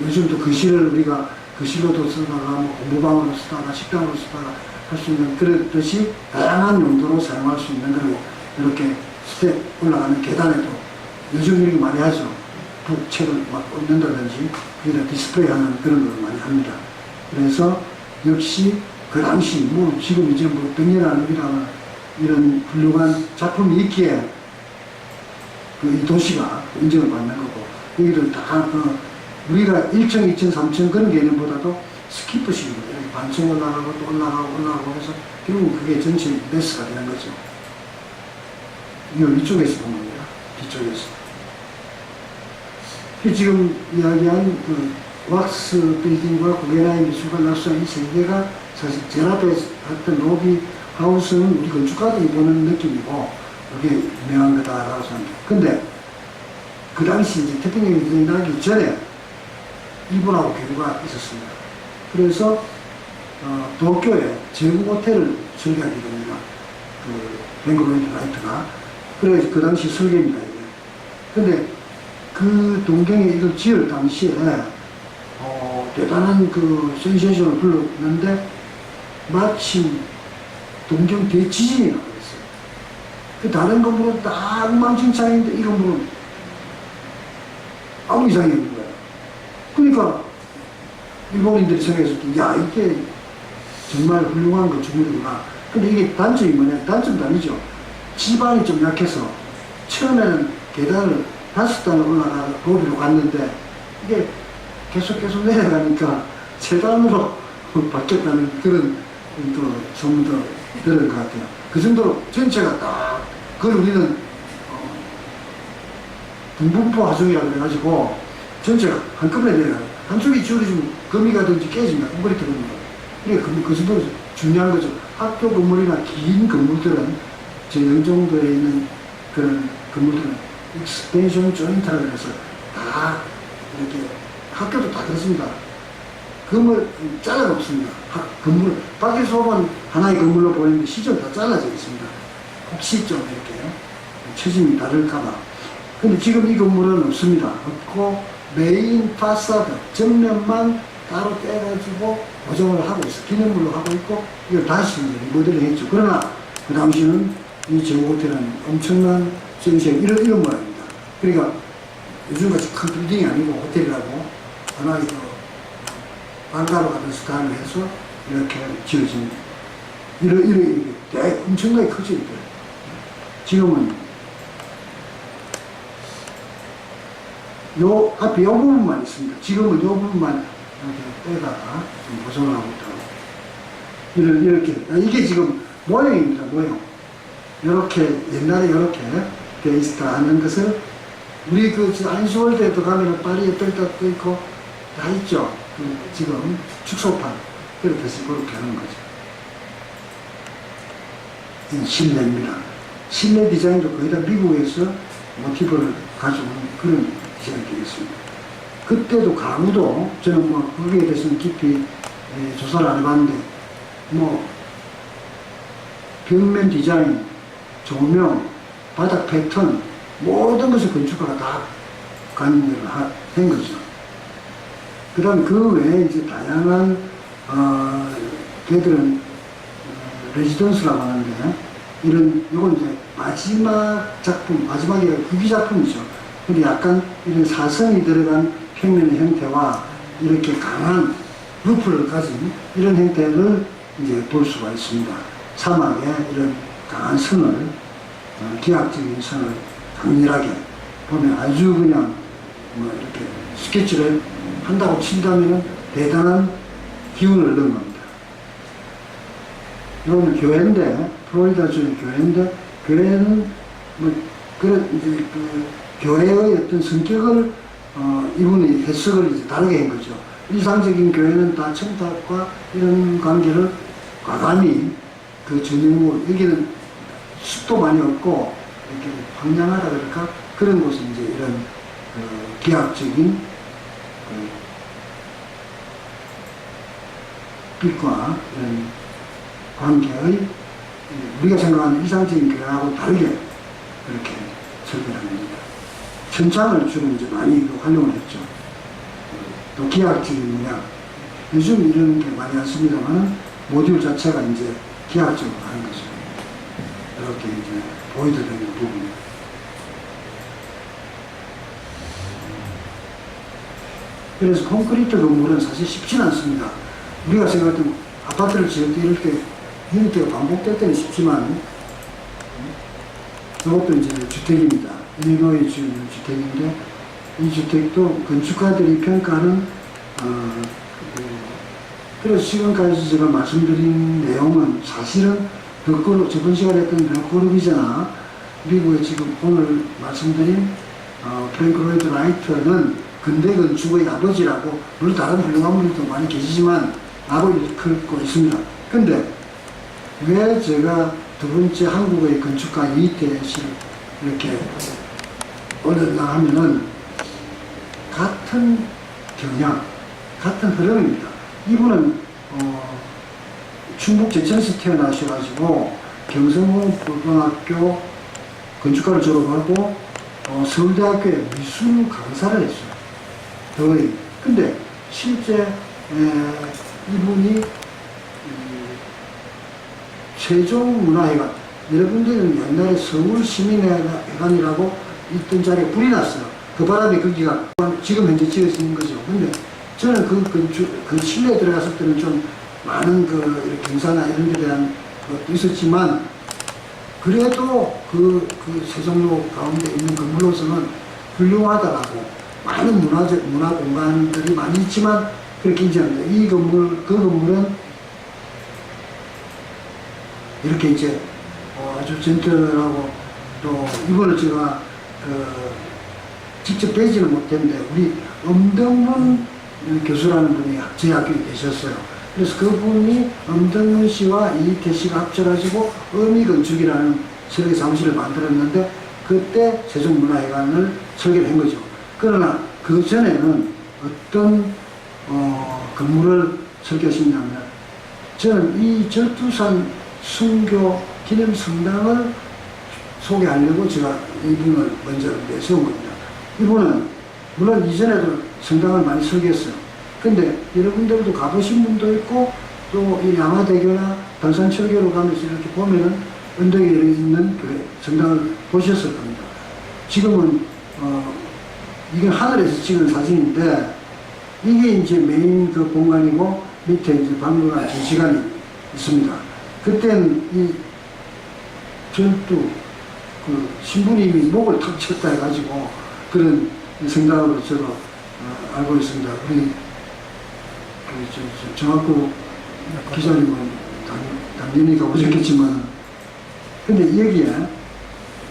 요즘도 거실을 우리가 거실로도 쓰다가 뭐 공부방으로 쓰다가 식당으로 쓰다가 할 수 있는 그렇듯이 다양한 용도로 사용할 수 있는 그리고 이렇게 스텝 올라가는 계단에도 요즘 이렇게 많이 하죠. 북책을 막 꽂는다든지 여기다 디스플레이하는 그런 걸 많이 합니다. 그래서 역시 그 당시 뭐 지금 이제 뭐 백년 이라는 이런 훌륭한 작품이 있기에 이 도시가 인정을 받는 거고 여기도 다 우리가 1층, 2층, 3층 그런 개념보다도 스키프식으로 이렇게 반층 올라가고 또 올라가고 해서 결국 그게 전체 매스가 되는 거죠. 이쪽에서 보는 거야. 뒤쪽에서. 지금 이야기한 그 왁스 빌딩과 구겐하임 미술관 낙수한 이 세 개가 사실 제 앞에 했던 로비 하우스는 우리 건축가들이 보는 느낌이고 그게 유명한 거다라고 생각합니다. 근데 그 당시 이제 태평양이 일어나기 전에 이분하고 교류가 있었습니다. 그래서 도쿄에 제국 호텔을 설계하게 됩니다. 그 뱅글로이드 라이트가. 그래서 그 당시 설계입니다. 이게. 근데 그 동경에 이걸 지을 당시에 대단한 그 센세이션을 불렀는데 마침 동경 대지진이 나왔어요. 그 다른 건물은 다 엉망진창인데 이 건물은 아무 이상이 없는 거예요. 그러니까 일본인들이 생각했을 때 야 이게 정말 훌륭한 건축물이구나. 근데 이게 단점이 뭐냐? 단점도 아니죠. 지반이 좀 약해서 처음에는 계단을 5단을 올라가 로비로 갔는데 이게 계속 내려가니까 세단으로 바뀌었다는 그런 또 소문도 들은 것 같아요. 그 정도로 전체가 딱 그걸 우리는 분분포 하중이라고 해가지고 전체가 한꺼번에 내려가요. 한쪽이 지어지면 금이 가든지 깨집니다. 콘크리트 건물. 그러니까 그 정도로 중요한 거죠. 학교 건물이나 긴 건물들은 저 영종도에 있는 그런 건물들은 익스펜션 조인트라고 해서 다 이렇게 학교도 다 그렇습니다. 건물 짜가 없습니다. 건물 밖에서 보면 하나의 건물로 보이는데 실제로 다 잘라져 있습니다. 혹시 좀 이렇게 처짐이 다를까봐. 근데 지금 이 건물은 없습니다. 없고 메인 파사드 정면만 따로 떼가지고 보정을 하고 있어. 기념물로 하고 있고 이걸 다시 이제 리모델링 했죠. 그러나 그 당시는 이 제호호텔은 엄청난 정시형 이런 모양입니다. 그러니까 요즘같이 큰 빌딩이 아니고 호텔이라고 하나의 그 방가로 같은 스타일로 해서 이렇게 지어진 이렇게 엄청나게 커져 있더라고요. 지금은 요 앞에 요 부분만 있습니다. 지금은 요 부분만 이렇게 빼다가 좀 보정을 하고 있다고. 이렇게 이게 지금 모형입니다. 모형. 이렇게 옛날에 이렇게 돼 있다 하는 것을 우리 그 안시월드에도 가면 파리에 뜰딱 떠 있고 다 있죠. 지금 축소판 그렇게 해서 그렇게 하는 거죠. 실내입니다. 실내 디자인도 거의 다 미국에서 모티브를 가져온 그런 디자인이 되겠습니다. 그때도 가구도 저는 뭐 거기에 대해서는 깊이 조사를 안 해봤는데 뭐 벽면 디자인, 조명, 바닥 패턴 모든 것을 건축가가 다 관여를 한 거죠. 그 다음 그 외에 이제 다양한 걔들은 레지던스라고 하는데 이건 이제 마지막 작품, 마지막에 후기 작품이죠. 근데 약간 이런 사선이 들어간 평면의 형태와 이렇게 강한 루프를 가진 이런 형태를 이제 볼 수가 있습니다. 사막에 이런 강한 선을, 기하학적인 선을 강렬하게 보면 아주 그냥 뭐 이렇게 스케치를 한다고 친다면 대단한 기운을 넣은 겁니다. 이거는 교회인데, 플로리다주의 교회인데, 교회는 뭐 그런 이제 그 교회의 어떤 성격을 이분이 해석을 이제 다르게 한 거죠. 일상적인 교회는 다 청탁과 이런 관계를 과감히 그 전형으로, 여기는 숲도 많이 없고 이렇게 황량하다 그럴까? 그런 곳은 이제 이런 기하학적인 빛과 이런 관계의 우리가 생각하는 일상적인 교회하고 다르게 그렇게 설계를 합니다. 천장을 주로 이제 많이 활용을 했죠. 또 기하학적인 문양. 요즘 이런 게 많이 안 씁니다만 모듈 자체가 이제 기하학적으로 하는 거죠. 이렇게 이제 보여드리는 부분. 그래서 콘크리트 건물은 사실 쉽지는 않습니다. 우리가 생각했던 아파트를 지을 때 이럴 때 형태가 반복될 때는 쉽지만 이것도 이제 주택입니다. 일거에 지은 주택인데 이 주택도 건축가들이 평가하는 그래서 지금까지 제가 말씀드린 내용은 사실은 저번 시간에 했던 르코르비제나 미국의 지금 오늘 말씀드린 프랭크 로이드 라이트는 근대 건축의 아버지라고 물론 다른 훌륭한 분들도 많이 계시지만 라고 일컬고 있습니다. 근데 왜 제가 두 번째 한국의 건축가 이태 씨를 이렇게 올렸나 하면은 같은 경향, 같은 흐름입니다. 이분은 충북 제천에서 태어나셔가지고 경성호 고등학교 건축과를 졸업하고 서울대학교에 미술 강사를 했어요. 더위. 근데 실제 이분이 세종문화회관, 여러분들은 옛날에 서울시민회관이라고 있던 자리에 불이 났어요. 그 바람에 거기가 지금 현재 지어지는 거죠. 근데 저는 그 실내에 들어갔을 때는 좀 많은 이렇게 경사나 이런 데 대한 것도 있었지만, 그래도 그 세종로 가운데 있는 건물로서는 훌륭하다라고 많은 문화 공간들이 많이 있지만 그렇게 인지합니다. 그 건물은 이렇게 이제 아주 젠틀하고 또 이번에 제가 직접 뵈지는 못했는데 우리 엄덕문 교수라는 분이 저희 학교에 계셨어요. 그래서 그분이 엄덕문 씨와 이태 씨가 합쳐가지고 어미건축이라는 설계 사무실을 만들었는데 그때 세종문화회관을 설계를 한 거죠. 그러나 그 전에는 어떤 건물을 설계하셨냐면 저는 이 절두산 순교 기념 성당을 소개하려고 제가 이분을 먼저 내세운 겁니다. 이분은 물론 이전에도 성당을 많이 설계했어요. 근데 여러분들도 가보신 분도 있고 또 이 양화대교나 단산철교로 가면서 이렇게 보면은 언덕에 있는 그 성당을 보셨을 겁니다. 지금은 이건 하늘에서 찍은 사진인데 이게 이제 메인 그 공간이고 밑에 이제 박물관 전시관이 있습니다. 그때는 이 절두 그 신부님이 목을 탁 쳤다 해가지고 그런 성당으로 저도 알고 있습니다. 우리 정학구 기자님은 당연히 가보셨겠지만 근데 여기에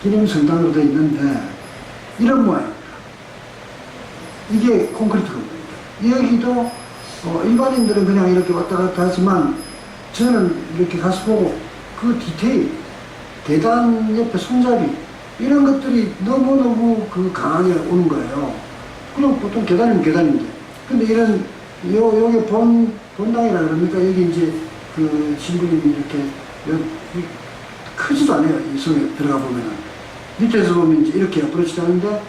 기념성당으로 되어 있는데 이런 모양입니다. 이게 콘크리트 건물입니다. 여기도 일반인들은 그냥 이렇게 왔다 갔다 하지만 저는 이렇게 가서 보고 그 디테일, 계단 옆에 손잡이 이런 것들이 너무너무 그 강하게 오는 거예요. 그럼 보통 계단이면 계단인데 근데 이런 요게 본당이라 그럽니까? 여기 이제 그 신부님이 이렇게 크지도 않아요. 이 성에 들어가 보면은 밑에서 보면 이제 이렇게 앞으로치 않은데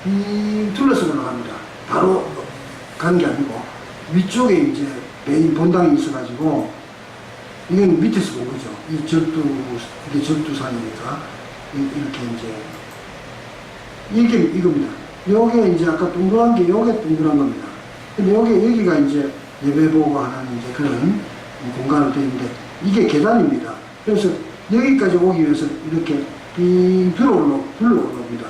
이 둘러서 올라갑니다. 바로 간 게 아니고 위쪽에 이제 메인 본당이 있어가지고 이건 밑에서 본 거죠. 이 이게 절두산이니까 이렇게 이제 이게 이겁니다. 요게 이제 아까 동그란 게 요게 동그란 겁니다. 근데 여기가 이제 예배보고 하는 이제 그런 공간으로 되어 있는데 이게 계단입니다. 그래서 여기까지 오기 위해서 이렇게 불러 올라옵니다.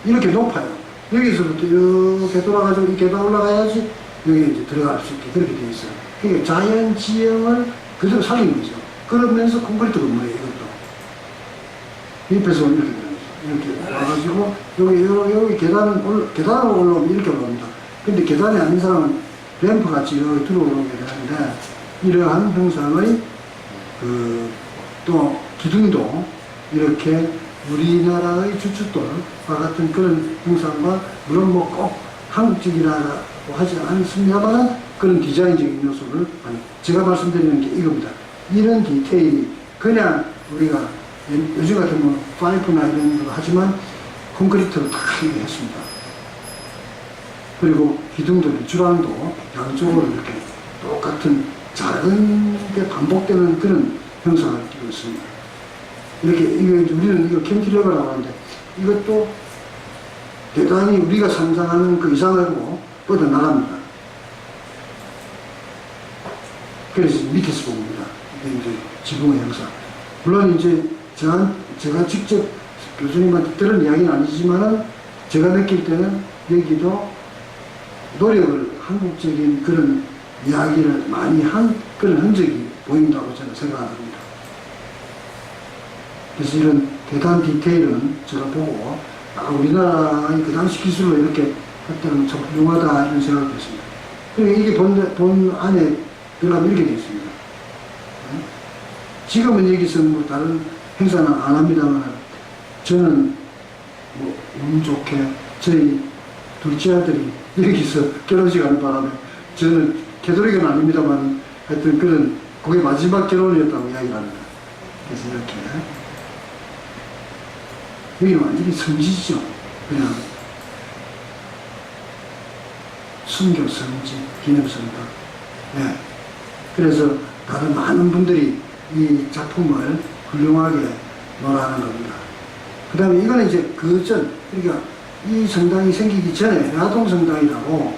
이렇게 높아요. 여기서부터 이렇게 돌아가지고 이 계단 올라가야지 여기 이제 들어갈 수 있게 그렇게 되어 있어요. 그러니까 자연 지형을 그대로 살린 거죠. 그러면서 콘크리트 건물이에요, 이것도. 옆에서 이렇게 이렇게 와가지고 여기 계단으로 올라오면 이렇게 올라옵니다. 근데 계단에 앉는 사람은 램프 같이 여기 들어오게 되는데 이러한 형상의 또 기둥도 이렇게 우리나라의 주춧돌과 같은 그런 형상과 물론 뭐 꼭 한국적이라고 하지 않습니다만 그런 디자인적인 요소를 제가 말씀드리는 게 이겁니다. 이런 디테일이 그냥 우리가 요즘 같으면 파이프나 이런 거 하지만 콘크리트로 다 했습니다. 그리고 기둥들, 주랑도 양쪽으로 이렇게 똑같은 작은 게 반복되는 그런 형상을 띠고 있습니다. 이렇게, 우리는 이거 캔티레버라고 하는데 이것도 대단히 우리가 상상하는 그 이상하고 뻗어나갑니다. 그래서 밑에서 봅니다. 이게 이제 지붕의 형상. 물론 이제 제가 직접 교수님한테 들은 이야기는 아니지만은 제가 느낄 때는 여기도 노력을 한국적인 그런 이야기를 많이 한 그런 흔적이 보인다고 저는 생각합니다. 그래서 이런 계단 디테일은 제가 보고 우리나라의 그 당시 기술로 이렇게 했다는 참 훌륭하다 이런 생각을 했습니다. 그리고 이게 본 안에 들어가면 이렇게 되어 있습니다. 지금은 여기서 뭐 다른 행사는 안 합니다만 저는 뭐 운 좋게 저희 둘째 아들이 여기서 결혼식 하는 바람에 저는 캐톨릭은 아닙니다만 하여튼 그런 그게 마지막 결혼이었다고 이야기를 합니다. 그래서 이렇게 여기는 완전히 성지죠. 그냥 순교 성지 기념성당. 네. 그래서 다른 많은 분들이 이 작품을 훌륭하게 논하는 겁니다. 그 다음에 이거는 이제 그러니까 이 성당이 생기기 전에 해화동 성당이라고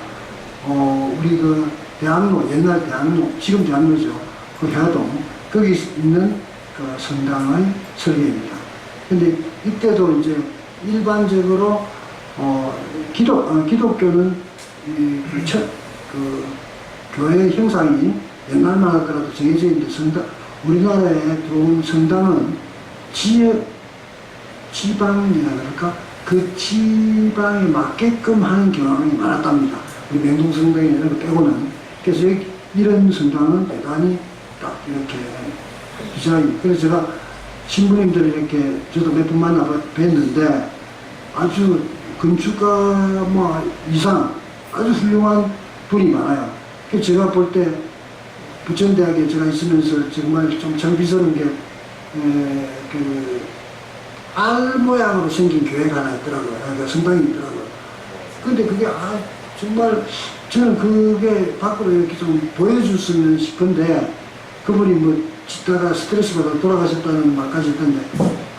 우리 그 대학로, 옛날 대학로, 지금 대학로죠. 그 해화동 거기 있는 그 성당의 설계입니다. 근데 이때도 이제 일반적으로 기독교는 그 교회 형상이 옛날만 하더라도 정해져 있는데 우리나라에 들어온 성당은 지방이라 그럴까? 그 지방에 맞게끔 하는 경향이 많았답니다. 우리 맹동성당이나 이런 거 빼고는. 그래서 이런 성당은 대단히 딱 이렇게 디자인. 그래서 제가 신부님들 이렇게 저도 몇 분 만나 뵀는데 아주 건축가 뭐 이상 아주 훌륭한 분이 많아요. 그래서 제가 볼 때 부천대학에 제가 있으면서 정말 좀 정비스러운 게, 알 모양으로 생긴 교회가 하나 있더라고요. 그러니까 성당이 있더라고요. 근데 그게, 정말, 저는 그게 밖으로 이렇게 좀 보여줬으면 싶은데, 그분이 뭐, 짓다가 스트레스 받아 돌아가셨다는 말까지 있던데,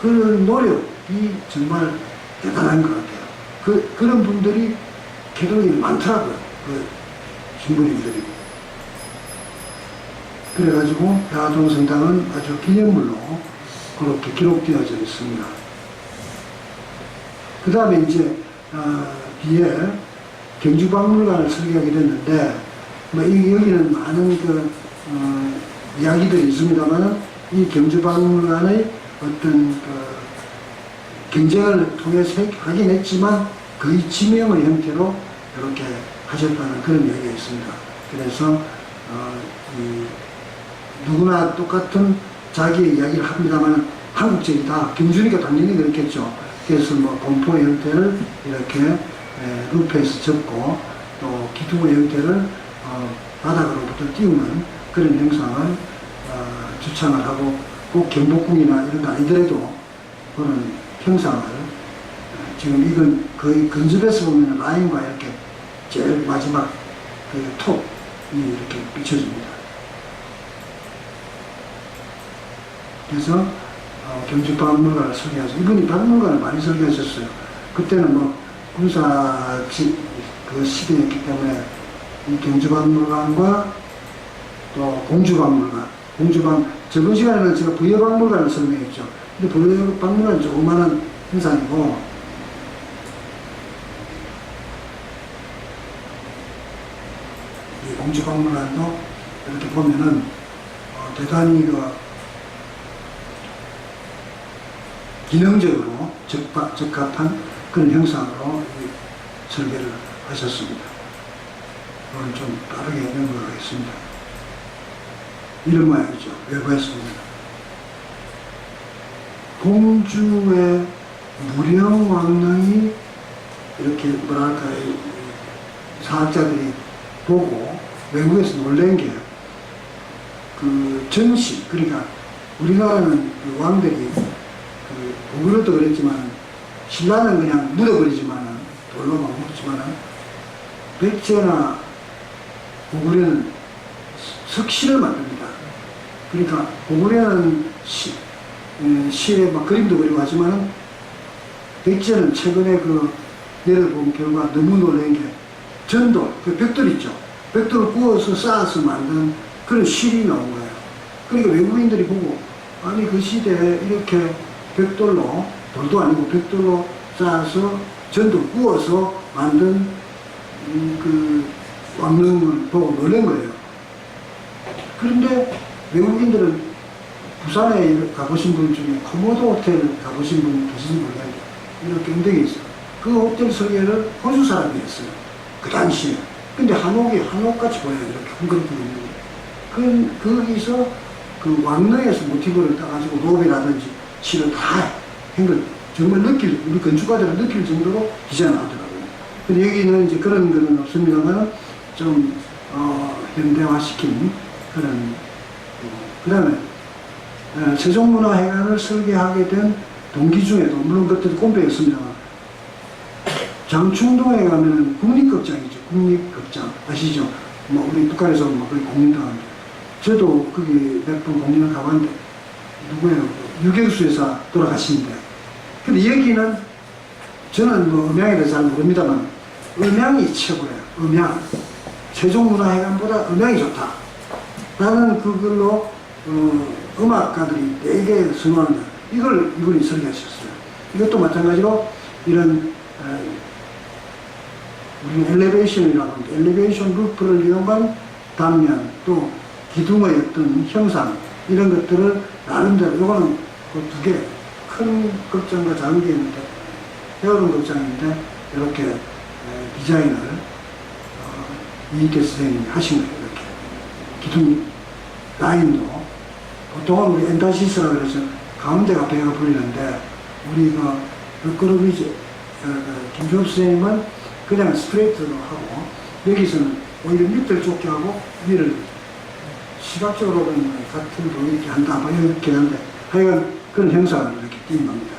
그런 노력이 정말 대단한 것 같아요. 그런 분들이 개도인이 많더라고요. 그 신부님들이. 그래가지고, 야동 성당은 아주 기념물로 그렇게 기록되어져 있습니다. 그 다음에 이제, 뒤에 경주박물관을 설계하게 됐는데, 뭐 여기는 많은 이야기들이 있습니다만, 이 경주박물관의 어떤 경쟁을 통해서 하긴 했지만, 거의 지명의 형태로 이렇게 하셨다는 그런 이야기가 있습니다. 그래서, 누구나 똑같은 자기의 이야기를 합니다만, 한국적이다. 경주니까 당연히 그렇겠죠. 그래서 뭐 공포의 형태를 이렇게 루프에서 접고 또 기둥의 형태를 바닥으로부터 띄우는 그런 형상을 주창을 하고 꼭 경복궁이나 이런 거 아니더라도 그런 형상을 지금 이건 거의 근접해서 보면 라인과 이렇게 제일 마지막 그 톱이 이렇게 비춰집니다. 그래서 경주박물관을 설계하셔서 이분이 박물관을 많이 설계하셨어요. 그때는 뭐 군사 그 시대였기 때문에 이 경주박물관과 또 공주박물관, 저번 시간에는 제가 부여박물관을 설명했죠. 근데 부여박물관은 조그마한 형상이고 이 공주박물관도 이렇게 보면은 대단히 기능적으로 적합한 그런 형상으로 설계를 하셨습니다. 오늘 좀 빠르게 넘어가겠습니다. 이런 모양이죠. 외부에서 보면. 공주의 무령왕릉이 이렇게 뭐랄까요, 사학자들이 보고 외국에서 놀란 게 그 전시, 그러니까 우리나라는 그 왕들이 고구려도 그랬지만 신라는 그냥 묻어버리지만은 돌로만 묻지만은 백제나 고구려는 석실을 만듭니다. 그러니까 고구려는 실에 막 그림도 그리고 하지만은 백제는 최근에 그 예를 본 결과 너무 놀란 게 전돌, 그 벽돌 있죠. 벽돌을 구워서 쌓아서 만든 그런 실이 나온 거예요. 그러니까 외국인들이 보고 아니 그 시대에 이렇게 벽돌로, 돌도 아니고 벽돌로 쌓아서 전도 구워서 만든 그 왕릉을 보고 놀란 거예요. 그런데 외국인들은 부산에 가보신 분 중에 코모도 호텔 가보신 분 계신지 모르겠는데 이렇게 언덕에 있어요. 그 호텔 설계를 호주 사람이 했어요. 그 당시에. 근데 한옥같이 보여요. 이렇게 헝그렇게 있는 거. 거기서 그 왕릉에서 모티브를 따가지고 로비라든지 실을 다 한 걸 정말 우리 건축가들은 느낄 정도로 디자인을 하더라고요. 근데 여기는 이제 그런 거는 없습니다만 좀, 현대화시킨 그런, 그 다음에, 세종문화회관을 설계하게 된 동기 중에도, 물론 그때도 꼼배였습니다만, 장충동에 가면은 국립극장이죠. 국립극장. 아시죠? 뭐, 우리 북한에서 뭐 거의 공연당합니다. 저도 거기 몇 번 공연을 가봤는데, 누구예요? 유경수 여사 돌아가시는데. 근데 여기는, 저는 뭐 음향에 대해서 잘 모릅니다만, 음향이 최고예요. 음향. 세종문화회관보다 음향이 좋다. 나는 그걸로, 음악가들이 되게 선호한다. 이걸 이분이 설계하셨어요. 이것도 마찬가지로 이런, 우리는 엘리베이션이라고 합니다. 엘리베이션 루프를 이용한 단면, 또 기둥의 어떤 형상, 이런 것들을 나름대로, 이거는 그 두 개, 큰 극장과 작은 게 있는데, 헤어른 극장인데, 이렇게 디자인을 이익계 선생님이 하신 거예요. 이렇게. 기둥 라인도, 보통은 우리 엔다시스라고 해서 가운데가 배가 불리는데, 우리가 르꼬르비제, 김주엽 선생님은 그냥 스트레이트로 하고, 여기서는 오히려 밑을 좁게 하고, 위를 시각적으로 보면 같은 거 이렇게 한다, 뭐 이렇게 하는데, 하여간 그런 형상을 이렇게 띈 겁니다.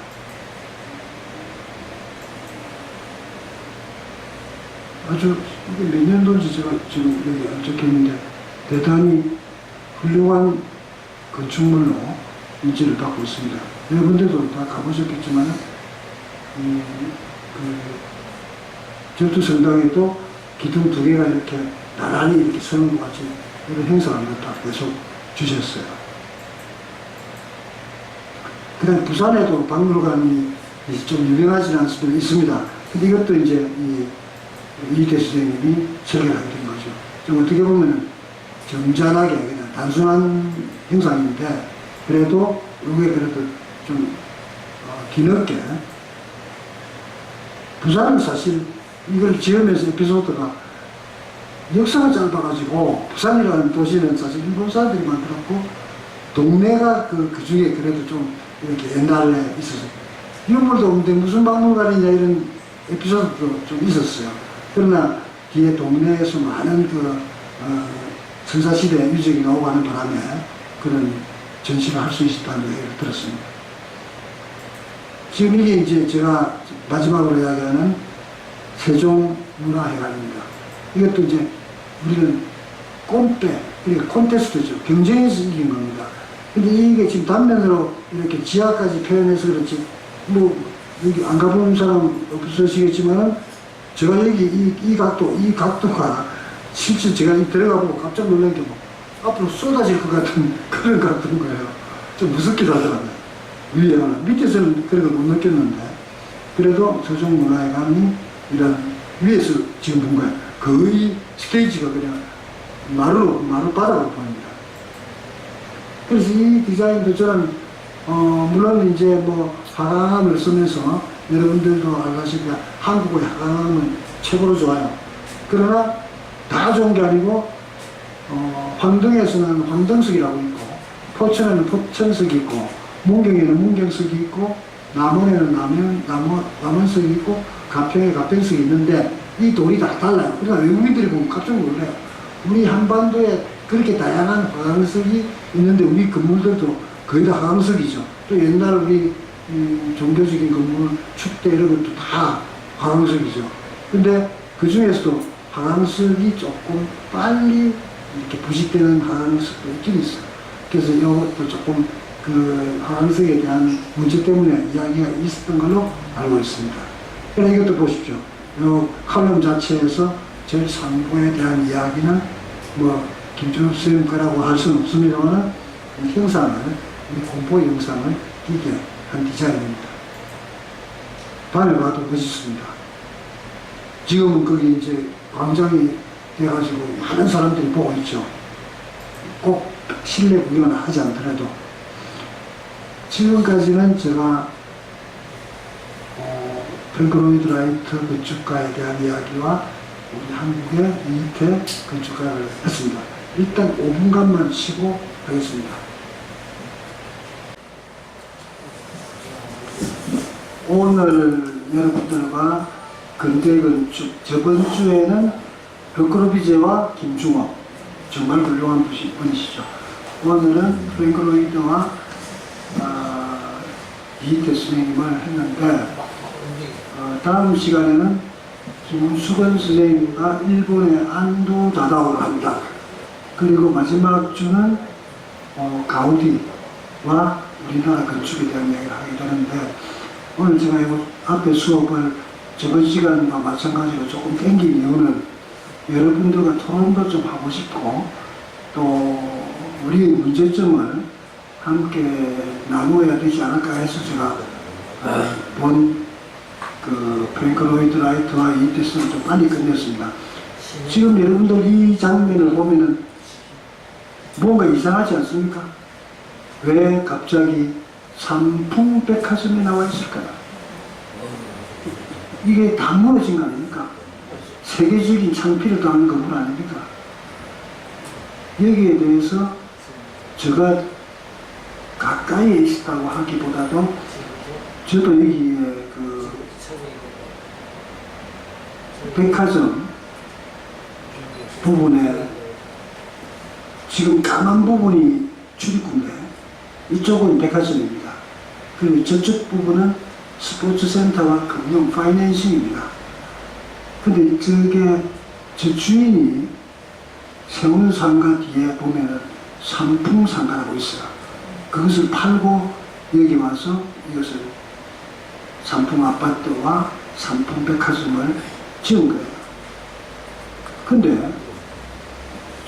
아주, 이게 몇 년도인지 제가 지금 여기 안 적혀 있는데, 대단히 훌륭한 건축물로 인지를 받고 있습니다. 여러분들도 다 가보셨겠지만, 절두 성당에도 기둥 두 개가 이렇게 나란히 이렇게 서는 것 같이 이런 행사를 다 계속 주셨어요. 그다음 부산에도 박물관이 좀 유명하지는 않습니다. 있습니다. 근데 이것도 이제 이희태 선생님이 설계하게 된 거죠. 좀 어떻게 보면 점잖하게 그냥 단순한 형상인데 그래도 이게 그래도 좀 뒤늦게 부산은 사실 이걸 지으면서 에피소드가 역사가 짧아가지고 부산이라는 도시는 사실 일본 사람들이 만들었고 동네가 그 중에 그래도 좀 이렇게 옛날에 있어서 유물도 없는데 무슨 박물관이냐 이런 에피소드도 좀 있었어요. 그러나 뒤에 동네에서 많은 선사시대 유적이 나오고 하는 바람에 그런 전시를 할 수 있었다는 얘기를 들었습니다. 지금 이게 이제 제가 마지막으로 이야기하는 세종문화회관입니다. 이것도 이제 우리는 꼼빼, 그러니까 콘테스트죠. 경쟁에서 이긴 겁니다. 근데 이게 지금 단면으로 이렇게 지하까지 표현해서 그렇지, 뭐, 여기 안 가본 사람 없으시겠지만은, 제가 여기 이 각도가 실제 제가 들어가 보고 깜짝 놀란 게 뭐, 앞으로 쏟아질 것 같은 그런 각도인 거예요. 좀 무섭기도 하더라고요. 위에 하나. 밑에서는 그런 걸 못 느꼈는데, 그래도 세종문화회관이 이런 위에서 지금 본 거예요. 거의 스테이지가 그냥 마루 바닥으로 보입니다. 그래서 이 디자인도 저는, 물론 이제 뭐 화강암을 쓰면서 여러분들도 알다시피 한국의 화강암은 최고로 좋아요. 그러나 다 좋은 게 아니고, 황등에서는 황등석이라고 있고, 포천에는 포천석이 있고, 문경에는 문경석이 있고, 남원에는 남원석이 있고, 가평에 가평석이 있는데, 이 돌이 다 달라요. 그러니까 외국인들이 보면 깜짝 놀라요. 우리 한반도에 그렇게 다양한 화강석이 있는데, 우리 건물들도 거의 다 화강석이죠. 또 옛날 우리 종교적인 건물, 축대 이런 것도 다 화강석이죠. 근데 그 중에서도 화강석이 조금 빨리 이렇게 부식되는 화강석도 있긴 있어요. 그래서 이것도 조금 그 화강석에 대한 문제 때문에 이야기가 있었던 걸로 알고 있습니다. 그러나 이것도 보십시오. 이 칼럼 자체에서 제일 상부에 대한 이야기는 뭐 김준호 선생님 거라고 할 수는 없습니다만 형상을, 이 공포 영상을 띄게 한 디자인입니다. 밤에 봐도 멋있습니다. 지금은 거기 이제 광장이 돼가지고 많은 사람들이 보고 있죠. 꼭 실내 구경을 하지 않더라도. 지금까지는 제가 프랭크 로이드 라이트 건축가에 대한 이야기와 우리 한국의 이희태 건축가를 했습니다. 일단 5분간만 쉬고 하겠습니다. 오늘 여러분들과 근대 건축, 저번 주에는 르크로비제와 김중호, 정말 훌륭한 분이시죠. 오늘은 프랭크 로이드와 이희태 선생님을 했는데, 다음 시간에는 김수건 선생님과 일본의 안도 다다오를 합니다. 그리고 마지막 주는 가우디와 우리나라 건축에 대한 이야기를 하게 되는데, 오늘 제가 앞에 수업을 저번 시간과 마찬가지로 조금 땡긴 이유는 여러분들과 토론도 좀 하고 싶고, 또 우리의 문제점을 함께 나누어야 되지 않을까 해서 제가 본 프랭크 로이드 라이트와 이희태 선생을 좀 빨리 끝냈습니다. 지금 여러분들 이 장면을 보면은 뭔가 이상하지 않습니까? 왜 갑자기 삼풍백화점에 나와 있을까요? 이게 다 무너진 거 아닙니까? 세계적인 창피를 당하는 건물 아닙니까? 여기에 대해서 제가 가까이에 있다고 하기보다도 저도 여기에 백화점 부분에 지금 까만 부분이 출입구인데 이쪽은 백화점입니다. 그리고 저쪽 부분은 스포츠센터와 금융 파이낸싱입니다. 근데 저게 저 주인이 세운 상가 뒤에 보면은 삼풍 상가라고 있어요. 그것을 팔고 여기 와서 이것을 삼풍 아파트와 삼풍 백화점을 지은 거예요. 근데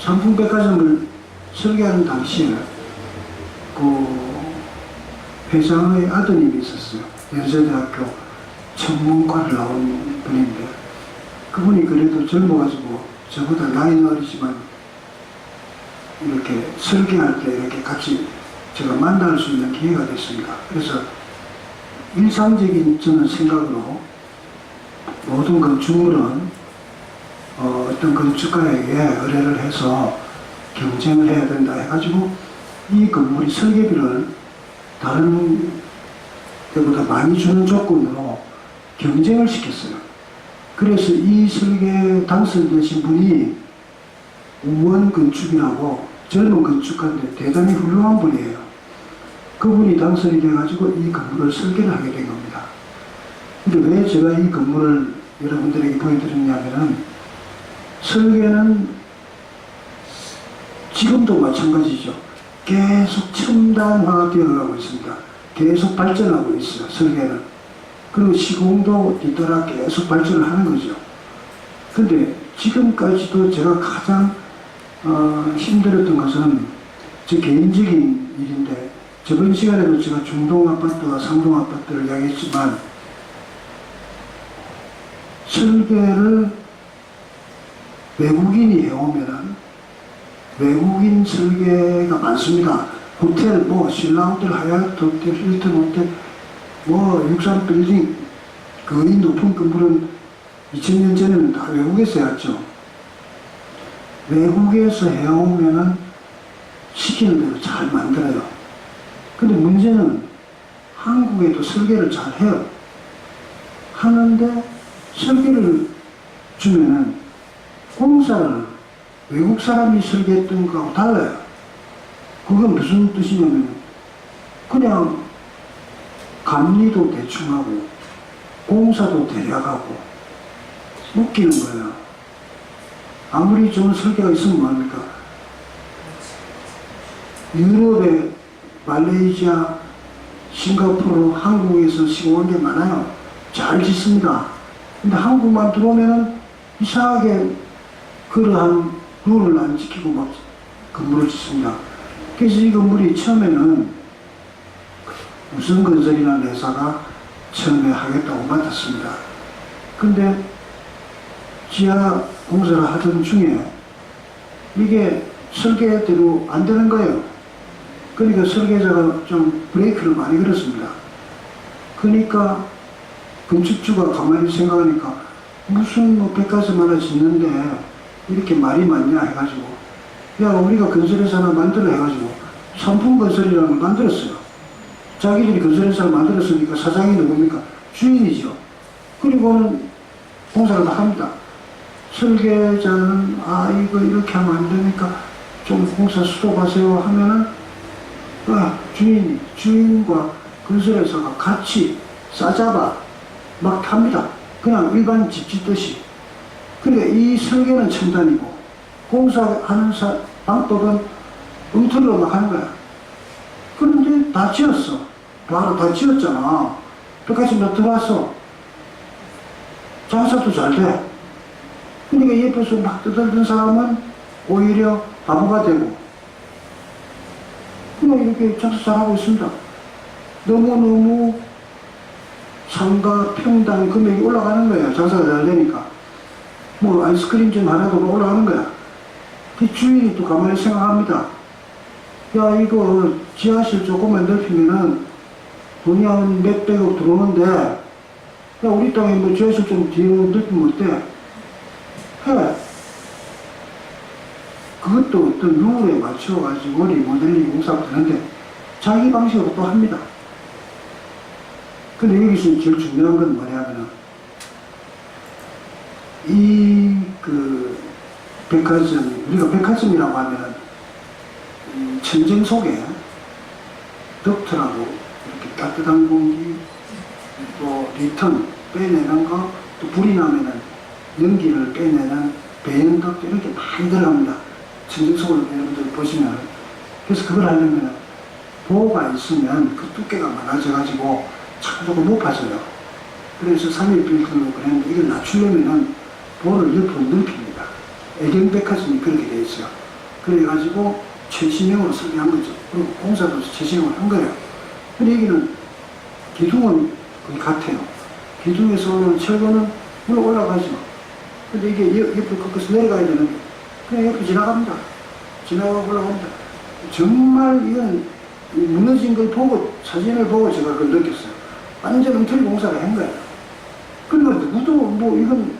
삼풍 백화점을 설계하는 당시에 그 회장의 아드님이 있었어요. 연세대학교 천문과를 나온 분인데 그분이 그래도 젊어가지고 저보다 나이는 어리지만 이렇게 설계할 때 이렇게 같이 제가 만날 수 있는 기회가 됐습니다. 그래서 일상적인 저는 생각으로 모든 건축물은 어떤 건축가에게 의뢰를 해서 경쟁을 해야 된다 해가지고 이 건물이 설계비를 다른 때보다 많이 주는 조건으로 경쟁을 시켰어요. 그래서 이 설계 당선되신 분이 우원 건축이라고 젊은 건축가인데 대단히 훌륭한 분이에요. 그분이 당선이 돼가지고 이 건물을 설계를 하게 된 겁니다. 근데 왜 제가 이 건물을 여러분들에게 보여드렸냐면은 설계는 지금도 마찬가지죠. 계속 첨단화가 되어가고 있습니다. 계속 발전하고 있어요. 설계는. 그리고 시공도 뒤따라 계속 발전을 하는 거죠. 근데 지금까지도 제가 가장 힘들었던 것은 제 개인적인 일인데 저번 시간에도 제가 중동 아파트와 상동 아파트를 이야기했지만 설계를 외국인이 해오면은 외국인 설계가 많습니다. 호텔, 뭐, 신라호텔, 하얏트 호텔, 힐튼 호텔, 뭐, 육산 빌딩, 거의 높은 건물은 2000년 전에는 다 외국에서 해왔죠. 외국에서 해오면은 시키는 대로 잘 만들어요. 근데 문제는 한국에도 설계를 잘 해요. 하는데 설계를 주면은 공사를 외국 사람이 설계했던 거하고 달라요. 그건 무슨 뜻이냐면 그냥 감리도 대충 하고 공사도 대략하고 웃기는 거예요. 아무리 좋은 설계가 있으면 뭐합니까? 유럽에 말레이시아, 싱가포르, 한국에서 시공한 게 많아요. 잘 짓습니다. 근데 한국만 들어오면은 이상하게 그러한 룰을 안 지키고 막 건물을 짓습니다. 그래서 이 건물이 처음에는 무슨 건설이라는 회사가 처음에 하겠다고 맡았습니다. 근데 지하 공사를 하던 중에 이게 설계대로 안 되는 거예요. 그러니까 설계자가 좀 브레이크를 많이 걸었습니다. 그러니까 건축주가 가만히 생각하니까 무슨 뭐 백화점 하나 짓는데 이렇게 말이 많냐 해가지고 야 우리가 건설회사 하나 만들어 해가지고 삼풍건설이라는 걸 만들었어요. 자기들이 건설회사를 만들었으니까 사장이 누굽니까? 주인이죠. 그리고는 공사를 다 합니다. 설계자는 이거 이렇게 하면 안 되니까 좀 공사 스톱하세요 하면은 주인과 건설회사가 같이 싸잡아 막 합니다. 그냥 일반 집 짓듯이. 그러니까 이 설계는 첨단이고 공사하는 방법은 엉터리로 막 하는 거야. 그런데 다 지었어. 바로 다 지었잖아. 백화점 다 들어왔어. 장사도 잘 돼. 그러니까 옆에서 막 떠들던 사람은 오히려 바보가 되고 그냥 이렇게 장사 잘하고 있습니다. 너무너무 상가 평당 금액이 올라가는 거예요. 장사가 잘 되니까. 뭐 아이스크림점 하나도 올라가는 거야. 그 주인이 또 가만히 생각합니다. 야 이거 지하실 조금만 넓히면은 돈이 한 몇백억 들어오는데 야 우리 땅에 뭐 지하실 좀 뒤로 넓히면 어때? 해. 그것도 어떤 룰에 맞춰가지고 리모델링 공사가 되는데 자기 방식으로 또 합니다. 근데 여기서 제일 중요한 건 뭐냐면은 이 백화점, 우리가 백화점이라고 하면은 전쟁 속에 덕트라고 이렇게 따뜻한 공기, 또 리턴 빼내는 거, 또 불이 나면은 연기를 빼내는 배연덕도 이렇게 많이 들어갑니다. 전쟁 속을 여러분들 보시면. 그래서 그걸 하려면 보호가 있으면 그 두께가 많아져가지고 자꾸 높아져요. 그래서 3일 빌드로 그랬는데 이걸 낮추려면은 보호를 옆으로 넓힙니다. 애경백화점이 그렇게 돼 있어요. 그래가지고 최신형으로 설계한 거죠. 그리고 공사도 최신형으로 한 거예요. 근데 여기는 기둥은 거의 같아요. 기둥에서 오는 철거는 물론 올라가죠. 근데 이게 옆으로 꺾어서 내려가야 되는데 그냥 옆으로 지나갑니다. 지나가고 올라갑니다. 정말 이건 무너진 걸 보고, 사진을 보고 제가 그걸 느꼈어요. 완전 엉터리 공사를 한 거예요. 그러니까 누구도 뭐 이건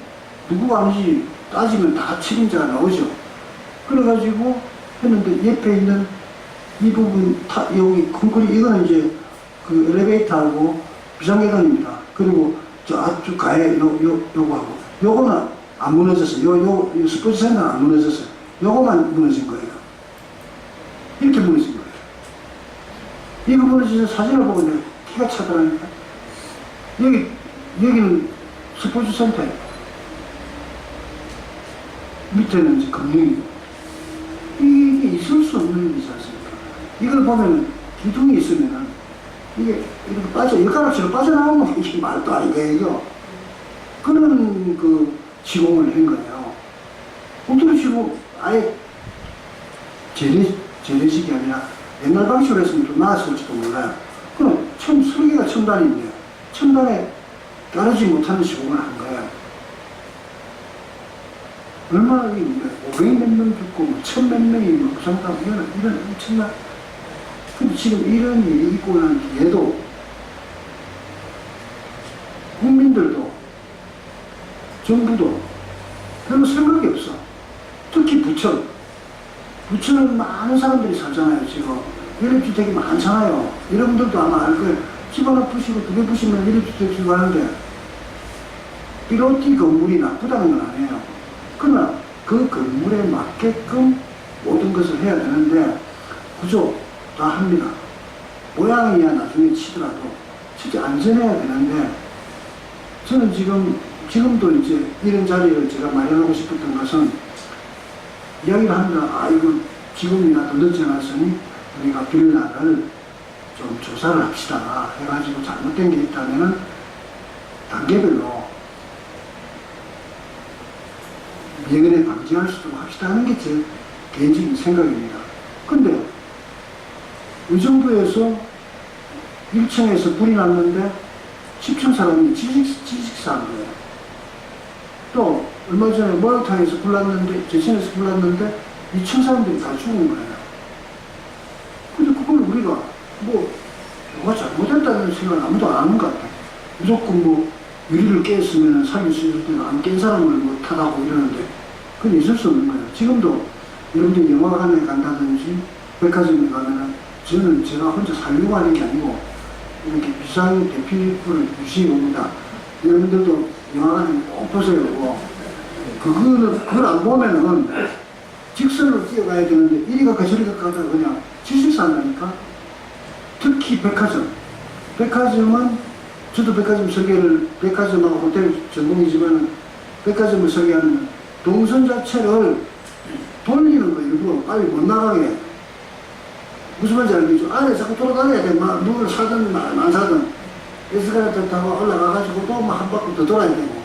누구가 아니지 따지면 다 책임자가 나오죠. 그래가지고 했는데 옆에 있는 이 부분, 여기 콘크리트, 이거는 이제 그 엘리베이터하고 비상계단입니다. 그리고 저 앞쪽 가에 요거하고, 요거는 안 무너졌어요. 요 스포츠센터는 안 무너졌어요. 요거만 무너진 거예요. 이렇게 무너진 거예요. 이거 무너지는 사진을 보고 내가 기가 차더라니까. 여기는 스포츠센터예요. 밑에는 이제 금융이고. 이게 있을 수 없는 일이지 않습니까? 이걸 보면 기둥이 있으면은 이게 이렇게 엿가락처럼 빠져나오면 이게 말도 아니고요. 그런 그 시공을 한 거예요. 어떻게 시공, 아예 재래식이 아니라 옛날 방식으로 했으면 좀 나았을지도 몰라요. 그럼 설계가 첨단인데 첨단에 따르지 못하는 시공을 한 거예요. 얼마나, 500몇 명 죽고, 1000몇 명이 부상당하고, 이런 엄청난. 근데 지금 이런 일이 있고 난 뒤에도, 국민들도, 정부도 별로 생각이 없어. 특히 부천. 부천은 많은 사람들이 살잖아요, 지금. 연립주택이 많잖아요. 여러분들도 아마 알 거예요. 집 하나 부시고 2개 부시면 연립주택 주고 하는데, 삐로티 건물이 나쁘다는 건 아니에요. 그러나 그 건물에 맞게끔 모든 것을 해야 되는데 구조 다 합니다. 모양이야 나중에 치더라도 실제 안전해야 되는데, 저는 지금도 이제 이런 자리를 제가 마련하고 싶었던 것은 이야기를 합니다. 아, 이거 지금이나 더 늦지 않았으니 우리가 빌라를 좀 조사를 합시다 해가지고 잘못된 게 있다면 단계별로 미연에 방지할 수 있도록 합시다 하는 게 제 개인적인 생각입니다. 근데 의정부에서 1층에서 불이 났는데 10층 사람이 지식사인거예요. 또 얼마 전에 모욕탕에서 불났는데, 제천에서 불났는데 2층 사람들이 다 죽은 거예요. 근데 그걸 우리가 뭐가 잘못했다는 생각은 아무도 안 하는 것 같아요. 무조건 유리를 깼으면 살릴 수 있을 때는 안 깬 사람을 탓하고 이러는데 그건 있을 수 없는 거예요. 지금도 여러분들이 영화관에 간다든지 백화점에 가면은 저는 제가 혼자 살려고 하는 게 아니고 이렇게 비상 대피불을 유시해 옵니다. 여러분들도 영화관에 꼭 보세요. 그걸 안 보면은 직선으로 뛰어가야 되는데 이리 가까 저리 가까 하다가 그냥 지식산다니까. 특히 백화점. 백화점은 저도 백화점하고 호텔 전공이지만 백화점을 설계하는 동선 자체를 돌리는 거 일부러 빨리 못 나가게. 무슨 말인지 알겠죠? 안에 자꾸 돌아다녀야 돼. 누구를 사든 안 사든 에스컬레이터 타고 올라가가지고 또 한 바퀴 더 돌아야 되고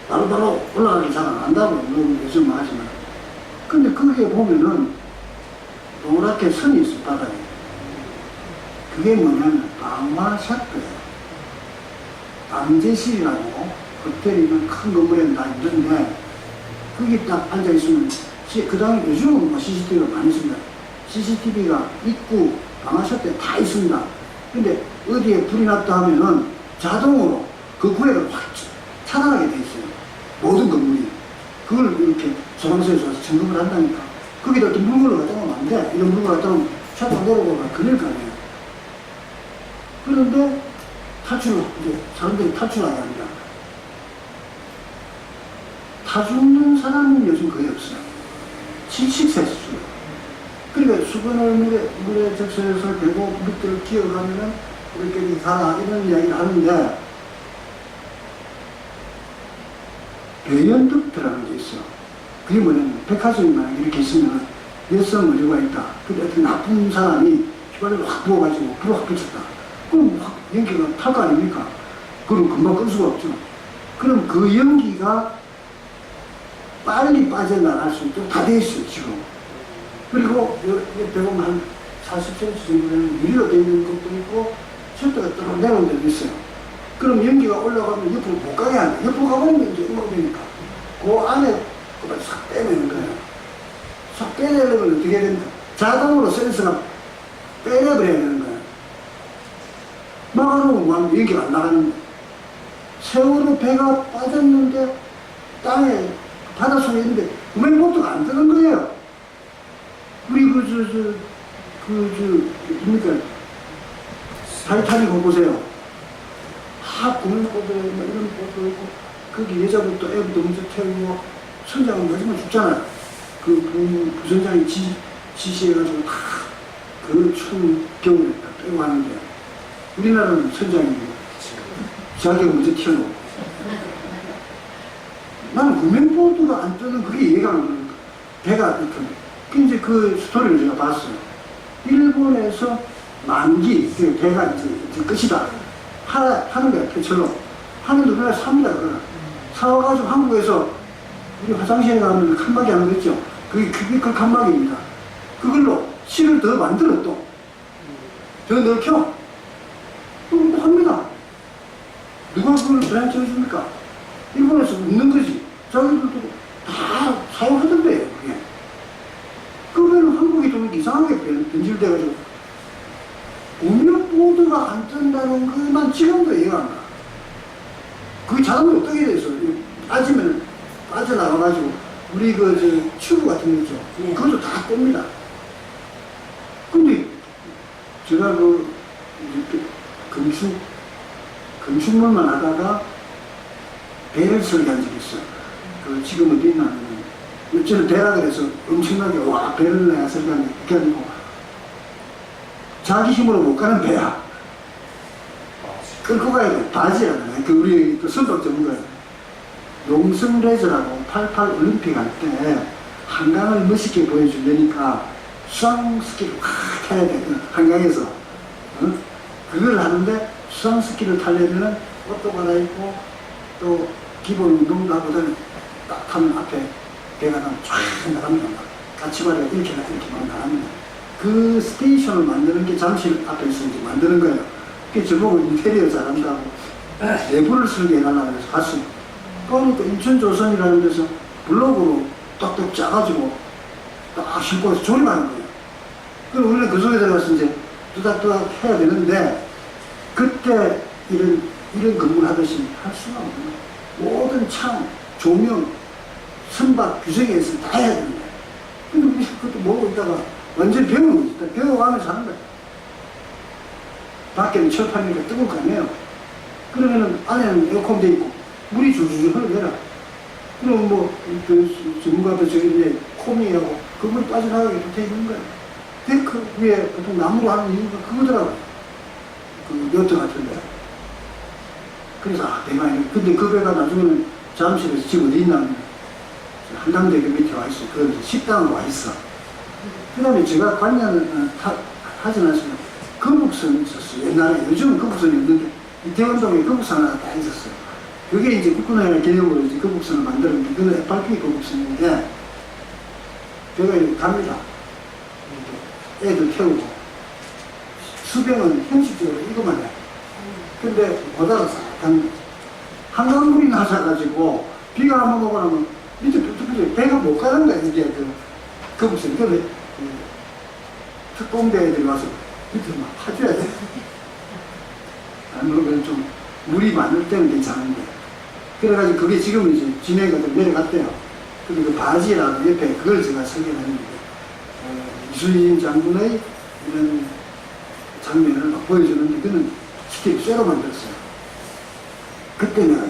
바로 올라가기 잘 안 한다고 요즘 하지만. 근데 그게 보면은 동그랗게 선이 있어, 바닥에. 그게 뭐냐면 방화샷도예요. 방제실이라고 호텔이나 큰 건물에는 다 있는데 거기 딱 앉아있으면 그 다음에 요즘은 CCTV가 많이 있습니다. CCTV가 입구 방화샷도에 다 있습니다. 근데 어디에 불이 났다 하면은 자동으로 그 구역을 확 차단하게 돼 있어요. 모든 건물이. 그걸 이렇게 소방서에서 와서 점검을 한다니까. 거기다 어떤 물건을 갖다 놓으면 안 돼. 이런 물건을 갖다 놓으면 샷도 내려보면 그럴 거 아니에요. 그런데 사람들이 탈출하게 합니다. 타 죽는 사람은 요즘 거의 없어요. 70세 수준. 그러니까 수건을 물에 적셔서 대고 밑을 기어가면은 우리끼리 가라 이런 이야기를 하는데 배연득트라는 게 있어. 그게 뭐냐면 백화점이 만약 이렇게 있으면 여성 의료가 있다. 근데 어떤 나쁜 사람이 휘발유를 확 부어가지고 불을 확 붙였다. 그럼 확 연기가 탈 거 아닙니까? 그럼 금방 끌 수가 없죠. 그럼 그 연기가 빨리 빠져나갈 수 있도록 다 돼 있어요, 지금. 그리고 여기 보면 한 40cm 정도는 유리로 되어 있는 것도 있고, 셔터가 떨어 내려온 데도 있어요. 그럼 연기가 올라가면 옆으로 못 가게 하는 옆으로 가버리면 이제 음악되니까. 그 안에 그걸 싹 빼내는 거예요. 싹 빼내려면 어떻게 해야 됩니까? 자동으로 센서가 빼내버려야 되는 거예요. 막아놓으면 연기가 안 나가는 거예요. 세월호 배가 빠졌는데 땅에 바닷속에 있는데 구명보트가 안 뜨는 거예요. 우리 뭡니까? 타이타닉 보세요. 구명보트 이런 보트 있고 거기 여자부터 애부터 먼저 태우고 선장은 마지막 죽잖아요. 그 부선장이 지시해가지고 다 그 추운 겨울에 다 빼고 하는데 우리나라는 선장이 자기가 먼저 튀어나오고 나는 구명보트가 안 뜨는 그게 이해가 안 가는 거야. 배가 이렇게. 이제 그 스토리를 제가 봤어요. 일본에서 만기, 그 배가 이제 끝이다. 하는 거야, 폐철로. 하는데 우리나라 삽니다, 그걸. 사와가지고 한국에서 우리 화장실에 가면 칸막이 하는 거 있죠? 그게 큐비클 칸막이입니다. 그걸로 실을 더 만들어 또. 더 넓혀. 또 합니다. 누가 그걸 브랜치 해줍니까? 일본에서 묻는 거지. 자기들도 다 사용하던데요, 그게. 그러면 한국이 좀 이상하게 변질돼가지고, 구명보드가 안 뜬다는 것만 지금도 이해가 안 가. 그게 자동으로 어떻게 돼서, 빠지면 빠져나가가지고, 우리 튜브 같은 거 있죠? 네. 그것도 다 뜹니다. 근데, 제가 건축물만 하다가 배를 설계한 적이 있어요. 지금 어디 있나 하면, 저는 배라 그래서 엄청나게, 와, 배를 내가 설계한 게 그게 아니고, 자기 힘으로 못 가는 배야. 끌고 가야 돼. 바지라는 거. 우리 선박 전문가예요. 용승레저라고 88 올림픽 할 때 한강을 멋있게 보여주려니까 수상스키를 확 타야 돼. 한강에서. 그걸 하는데 수상스키를 타려면 옷도 갈아입고 또 기본 운동도 하고는 딱 타면 앞에 배가 나면 쫙 나갑니다. 까치발이가 이렇게 나갑니다. 그 스테이션을 만드는 게 잠실 앞에서 이제 만드는 거예요. 그게 저보고 인테리어 잘한다고 내부를 설계해달라고 해서 갔어요. 그러니까 인천조선이라는 데서 블록으로 딱딱 짜가지고 딱 싣고 조립하는 거예요. 그럼 원래 그 속에 들어가서 이제 뚜닥뚜닥 해야 되는데 그때 이런 근무를 하듯이 할 수가 없는 거예요. 모든 창, 조명, 선박, 규정에서 다 해야 되는 거예요. 근데 우리 그것도 모르고 있다가 완전히 배우는 거지. 배워가면서 하는 거예요. 밖에는 철판이니까 뜨거울 거 아니에요. 그러면은 안에는 에어컨 돼 있고 물이 줄줄줄 흘러내라. 그럼 전문가들 저기 이제 코미하고 그 물이 빠져나가게 붙어 있는 거예요. 데크 위에 보통 나무로 하는 이유가 그거더라고요. 그 요트 같은데. 그래서 배가 있는. 근데 그 배가 나중에는 잠실에서 지금 어디 있나 하면 한강대교 밑에 와 있어. 그 식당으로 와 있어. 그 다음에 제가 관련을 하지 않았으면 거북선이 있었어요. 옛날에. 요즘은 거북선이 없는데 이태원동에 거북선 하나 다 있었어요. 그게 이제 국군의 개념으로 이제 거북선을 만들었는데 그건 FRP 거북선인데 제가 이렇게 갑니다. 애들 태우고 수병은 형식적으로 이거만 해. 근데 보다가 한강물이 나서가지고 비가 한번 오고 나면 밑에 뚝뚝뚝 배가 못 가는 거야. 이제 거북선. 그래 특공대에 들어가서 밑에 막 파줘야 돼. 아니면 좀 물이 많을 때는 괜찮은데. 그래가지고 그게 지금 이제 진해가 내려갔대요. 근데 그 바지라도 옆에 그걸 제가 설계를 했는데, 이순신 장군의 이런 장면을 막 보여주는데, 그는 스틱 쇠로 만들었어요. 그때 내가,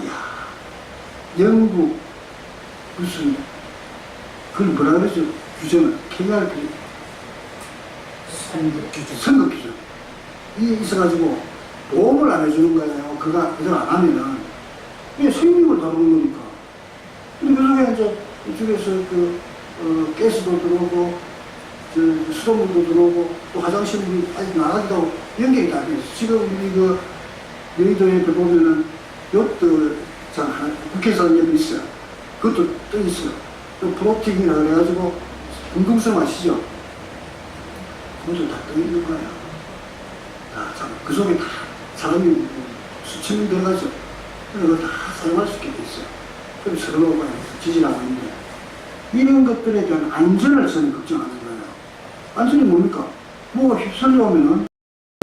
영국, 무슨, 그걸 뭐라 그러죠? 규정을, KRP. 선거 기준. 이게 있어가지고 보험을 안 해주는 거예요. 그걸 안 하면은. 이게 생명을 다루는 거니까. 근데 그 중에 이제 이쪽에서 가스도 들어오고, 수돗물도 들어오고, 또 화장실이 아직 나가기도 하고, 연결이 다 돼 있어. 지금 우리 여의도에 보면은 요트 국회의사당 옆에 있어요. 그것도 떠 있어요. 또 프로틴이라 그래가지고, 궁금성 아시죠? 그것도 다 떠 있는 거예요. 그 속에 다 사람이 수천 명 들어가죠. 그걸 다 사용할 수 있게 돼 있어요. 그럼 서로가 지지하고 있는데, 이런 것들에 대한 안전을 저는 걱정하는 거예요. 안전이 뭡니까? 뭐가 휩쓸려 오면은,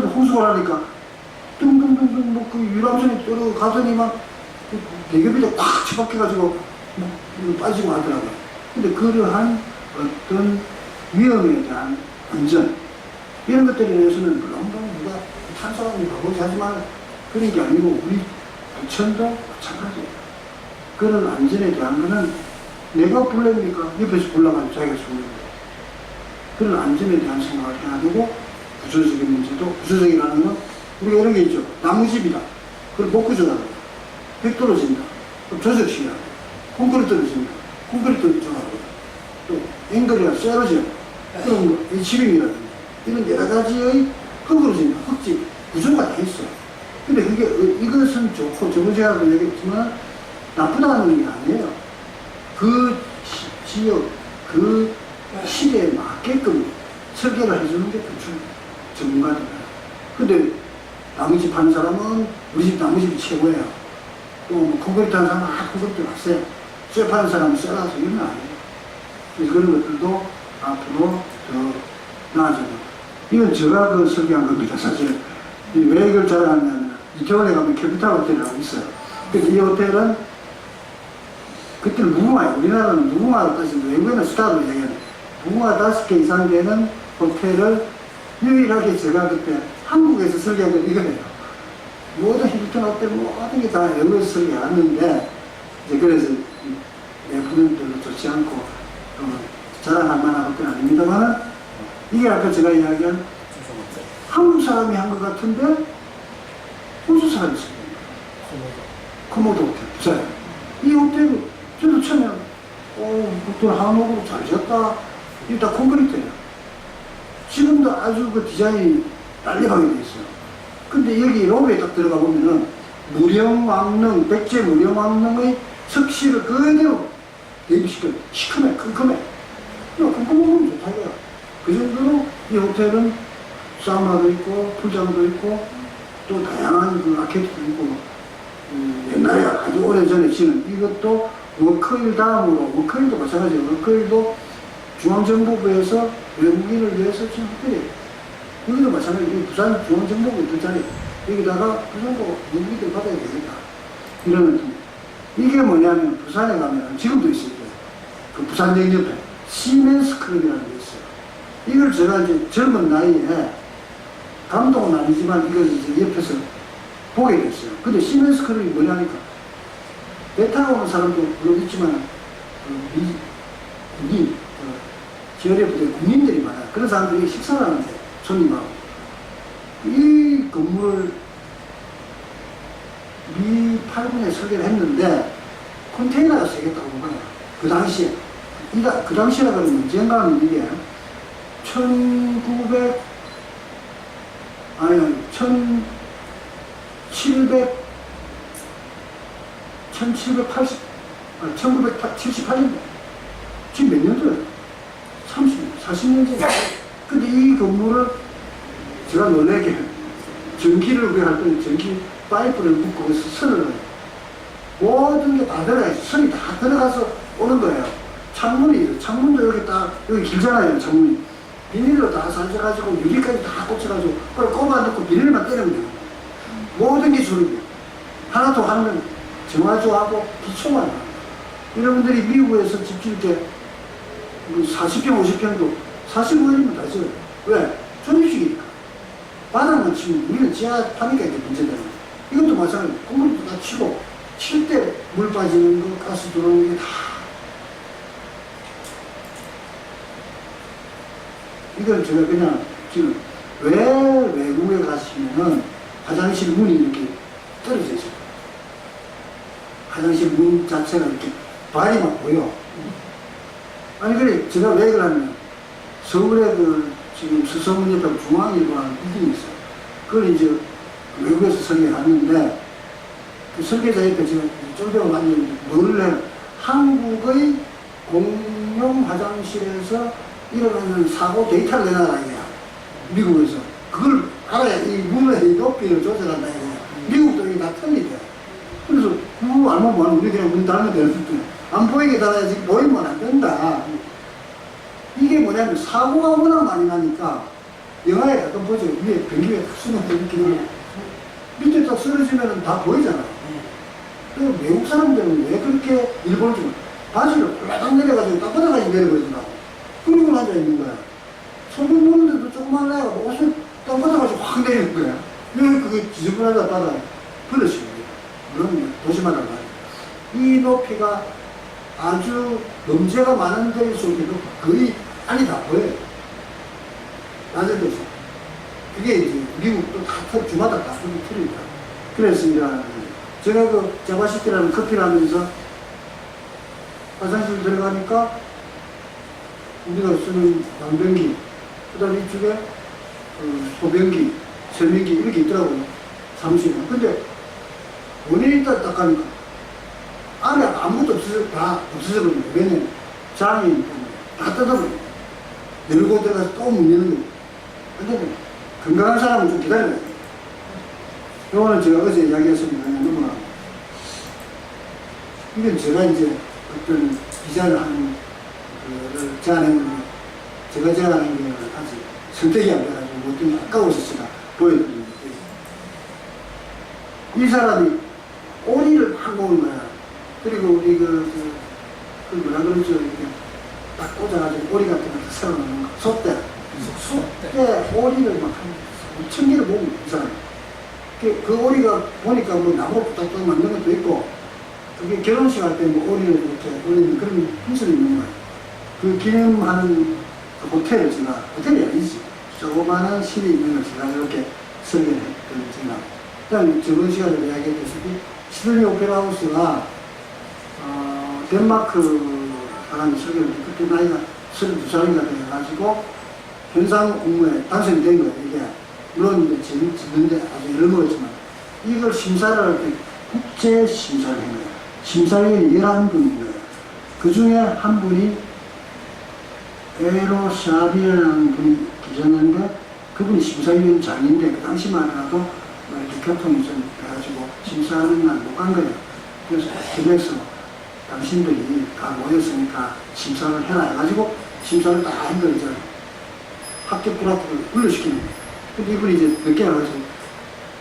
호수를 하니까, 둥둥둥둥, 유람선이 떨어가더니만, 대교비도 꽉 처박혀가지고, 빠지고 하더라고요. 근데 그러한 어떤 위험에 대한 안전, 이런 것들에 대해서는 물론 누가 탄소라는 바보지 하지만 그런 게 아니고 우리 부천도 마찬가지예요. 그런 안전에 대한 거는 내가 불러니까 옆에서 불러가지고 자기가 죽는 거예요. 그런 안전에 대한 생각을 해야 되고 구조적인 문제도 구조적이라는 건 우리가 이런 게 있죠. 나무집이다. 그걸 못 구조하고 백 떨어진다. 그럼 조적시켜야 돼. 콘크리트 떨어진다. 콘크리트 조작하고 또 앵글이나 쇠로지요. 그럼 HB이라든지 이런 여러 가지의 흙으로진다. 흙집 구조가 다 있어요. 근데 그게 이것은 좋고 저번 제가도 얘기했지만 나쁘다는 게 아니에요. 그 지역 그 시대에 맞게끔 설계를 해주는 게 건축 전문가들이에요. 근데 나무집 하는 사람은 우리 집 나무집이 최고예요. 또 뭐 콘크리트 하는 사람은 콘크리트 왔어요. 쇠 파는 사람은 쇠라서 이런 거 아니에요. 그래서 그런 것들도 앞으로 더 나아져요. 이건 제가 설계한 겁니다, 사실. 왜 이걸 자랑하냐면, 이태원에 가면 캐피탈 호텔이라고 있어요. 근데 이 호텔은, 그때는 무궁화예요. 우리나라는 무궁화로 따지면 외국에는 스타로 얘기하는 무궁화 5개 이상 되는 호텔을 유일하게 제가 그때 한국에서 설계한 건 이거예요. 모든 힐튼 호텔, 모든 게 다 외국에서 설계했는데, 이제 그래서 예쁘는 별로 좋지 않고, 자랑할 만한 호텔은 아닙니다만, 이게 아까 제가 이야기한 한국 사람이 한 것 같은데 호주 사람이 있어요. 코모도 호텔, 부산에. 이 호텔, 저도 처음에, 돈 한옥으로 잘 지었다. 이게 다 콘크리트예요. 지금도 아주 그 디자인이 날렵하게 돼 있어요. 근데 여기 로비에 딱 들어가 보면은 무령왕릉, 백제 무령왕릉의 석실을 그대로 대비시켜. 시커매, 큼큼해. 이거 큼큼하면 좋다, 이거야. 그 정도로 이 호텔은 사우나도 있고, 풀장도 있고, 또 다양한 그 아케이드도 있고, 옛날에 아주 오래전에 지은 이것도 워크힐 다음으로, 워크힐도 마찬가지예요. 워크힐도 중앙정보부에서 외국인을 위해서 지은 호텔이에요. 여기도 마찬가지예요. 부산 중앙정보부 있잖아요. 여기다가 부산도 외국인들 받아야 되겠다. 이런 느낌. 이게 뭐냐면 부산에 가면 지금도 있어요. 그 부산역 옆에 시멘스 클럽이라는 게 있어요. 이걸 제가 이제 젊은 나이에 감독은 아니지만 이걸 이제 옆에서 보게 됐어요. 근데 시멘스 클럽이 뭐냐니까 배 타고 오는 사람도 물론 있지만 군인, 지역의 부대 군인들이 많아요. 그런 사람들이 식사를 하는데 손님하고 이 건물을 미 8군에 설계를 했는데 컨테이너가 세겠다고 본 거예요. 그 당시에. 그 당시에라 그러면 언젠가 하면 이게 1978년, 지금 몇 년도예요? 40년 전에. 근데 이 건물을 제가 놀래게 전기를 구할 때는 전기 파이프를 묶고 선을 넣어요. 모든 게 다 들어가요. 선이 다 들어가서 오는 거예요. 창문도 여기 여기 길잖아요, 창문이. 비닐로 다 살쪄가지고 유리까지 다 꽂혀가지고 그걸 꼽아 넣고 비닐만 때리면 돼요. 모든 게 줄이고 하나도 하면 정화조하고 기초만 나요. 여러분들이 미국에서 집 지을 때 40평, 50평도 45년이면 다 지어요. 왜? 조립식이니까. 바닥만 치면 우리는 지하 파니까 이렇게 문제잖아요. 이것도 마찬가지로 건물도 다 치고 칠 때 물 빠지는 거, 가스 들어오는 게 다. 이건 제가 그냥 지금 왜 외국에 가시면은 화장실 문이 이렇게 떨어져 있어요. 화장실 문 자체가 이렇게 발이 막 보여. 아니, 그래, 제가 왜 그러냐면, 서울에 그, 지금 수서문예법 중앙일보라는 빌딩이 있어요. 그걸 이제 외국에서 설계했는데, 그 설계자 옆에 제가 쫄병을 만드는데, 원래 한국의 공용 화장실에서 일어나는 사고 데이터를 내놔라, 이거야. 미국에서. 그걸 알아야 이 문의 높이를 조절한다, 이거야. 미국도 이게 다 틀리대. 그래서, 그거 알면 뭐하는 우리 그냥 문 닫으면 되는데, 안 보이게 달아야지 보이면 안 된다. 이게 뭐냐면 사고가 워낙 많이 나니까 영화에 가끔 보죠. 위에 변기 위에 탁 쓰면 이렇게 밑에 딱 쓰러지면 다 보이잖아요. 그리고 외국 사람들은 왜 그렇게 일본적으로 바지를 올라딱 내려가지고 땅바닥까지 내려버리더라고. 그러고 앉아 있는 거야. 손을 보는데도 조금만 내가지고 옷을 땅바닥까지 확 내리는 거야. 왜 그게 지저분하다 바닥에 버려지는 거야. 물론 도시마다 말이야. 이 높이가 아주 범죄가 많은 데일수록에도 거의 안이 다 보여요. 낮은 데서. 그게 이제 미국도 다 주마다 다 소리 틀립니다. 그래서 이제 제가 그 자바시티라는 커피를 하면서 화장실 들어가니까 우리가 쓰는 양변기, 그 다음에 이쪽에 소변기, 세면기 이렇게 있더라고요. 사무실에. 근데 원인이 딱 가니까 안에 아무것도 다 없어져버린 거예요. 왜냐면 장이 다 뜯어버려요. 열고 들어가서 또 문 여는 거예요. 근데 건강한 사람은 좀 기다려야 돼요. 요거는 제가 어제 이야기했습니다. 넘어가고. 이건 제가 이제 어떤 기자를 하는 거를 제안했는데, 제가 제안하는 게 아직 선택이 안 돼가지고 못 되면 아까워서 제가 보여드리는 거예요. 이 사람이 오리를 막 먹은 거야. 그리고 우리 그 뭐라 그러죠? 이렇게 딱 꽂아가지고 오리 같은 거 새로 넣는 거. 솥대. 솥대 오리를 막 한 1000개를 먹은 거야, 이 사람. 그 오리가 보니까 뭐 나무 딱딱 만든 것도 있고, 그게 결혼식 할 때 뭐 오리를 이렇게 올리는 그런 풍습이 있는 거예요. 그 기념하는 그 호텔을 제가, 호텔이 아니지. 조그마한 실이 있는 걸 제가 이렇게 설계를 했던 제가. 그 다음에 저번 시간에 이야기했듯이 시드니 오페라 하우스가 덴마크 사람이 설계를 그때 나이가 32살인가 돼가지고 현상 업무에 당선이 된 거예요, 이게. 물론 이제 짓는데 아주 여러 거였지만, 이걸 심사를 할 때 국제 심사를 한 거예요. 심사위원이 11분인 거예요. 그 중에 한 분이 에로 샤비라는 분이 계셨는데, 그분이 심사위원장인데, 그 당시만 해도 이렇게 교통이 좀 돼가지고 심사하는 날 못 간 거예요. 그래서 그래서 당신들이 다 모였으니까 심사를 해라 해가지고 심사를 다 한 거죠. 합격 불합격을 분류시키는 거예요. 근데 이분이 이제 늦게 와가지고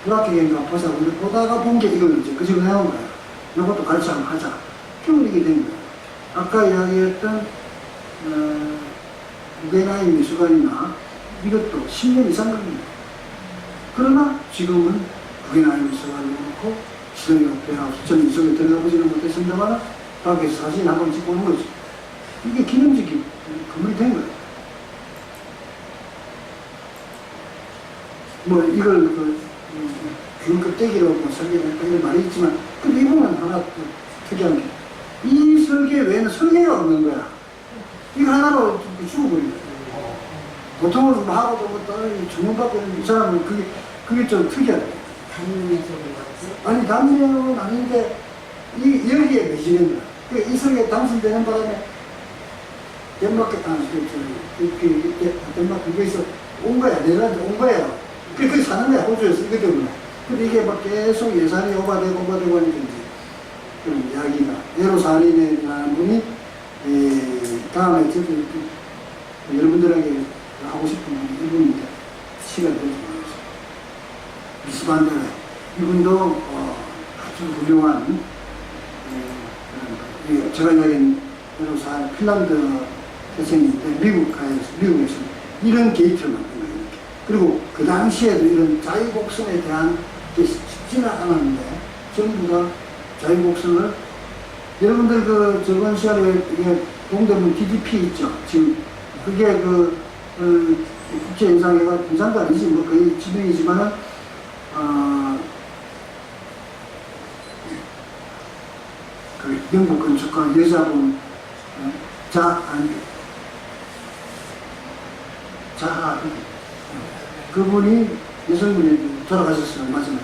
불합격인가 보자. 근데 보다가 본 게 이걸 이제 그지고 해온 거예요. 이것도 같이 한번 하자. 결국 이게 된 거예요. 아까 이야기했던 무게나이 미술관이나 이것도 10년 이상 걸립니다. 그러나 지금은 무게나이 미술관을 놓고 시드니 오페라 하우스 전 이쪽에 들어가보지는 못했습니다만 밖에서 사진 한 번 찍고 오는 거죠. 이게 기념적인 건물이 된 거예요. 뭐 이걸 균 껍데기로 뭐 설계했다 이런 말이 있지만, 근데 이 부분은 하나 특이한 게, 이 설계 외에는 설계가 없는 거야. 이거 하나로 죽어버린 거야. 보통은 뭐 하고도 뭐 다른 주문받고 있는 이 사람은 그게 좀 특이하다. 단면에서 그렇지? 아니, 단면은 아닌데, 여기에 매진인 거야. 이 설계 당선되는 바람에, 덴마크, 덴마크, 여기서 온 거야. 네덜란드 온 거예요. 그게 사는 거야, 호주에서. 이것 때문에. 근데 이게 막 계속 예산이 오바되고 하니까 이제, 그런 이야기가. 에로사린이라는 분이, 다음에 저도 여러분들에게 하고 싶은 분이 이분인데, 시간이 되지 모르겠어요. 미스반데레. 이분도, 아주 훌륭한, 제가 이야기한 에로사린, 핀란드 태생인데, 미국에서 이런 게이트를 만든 거예요. 이렇게. 그리고 그 당시에도 이런 자유곡선에 대한 게 쉽지는 않았는데, 전부 다 자유곡선을, 여러분들 저번 시간에 이게 동대문 DDP 있죠? 지금 그게 국제 현상회가 현상도 아니지, 뭐 거의 지명이지만은, 그 영국 건축가 여자분, 그분이 여성분이 돌아가셨어요, 맞아요.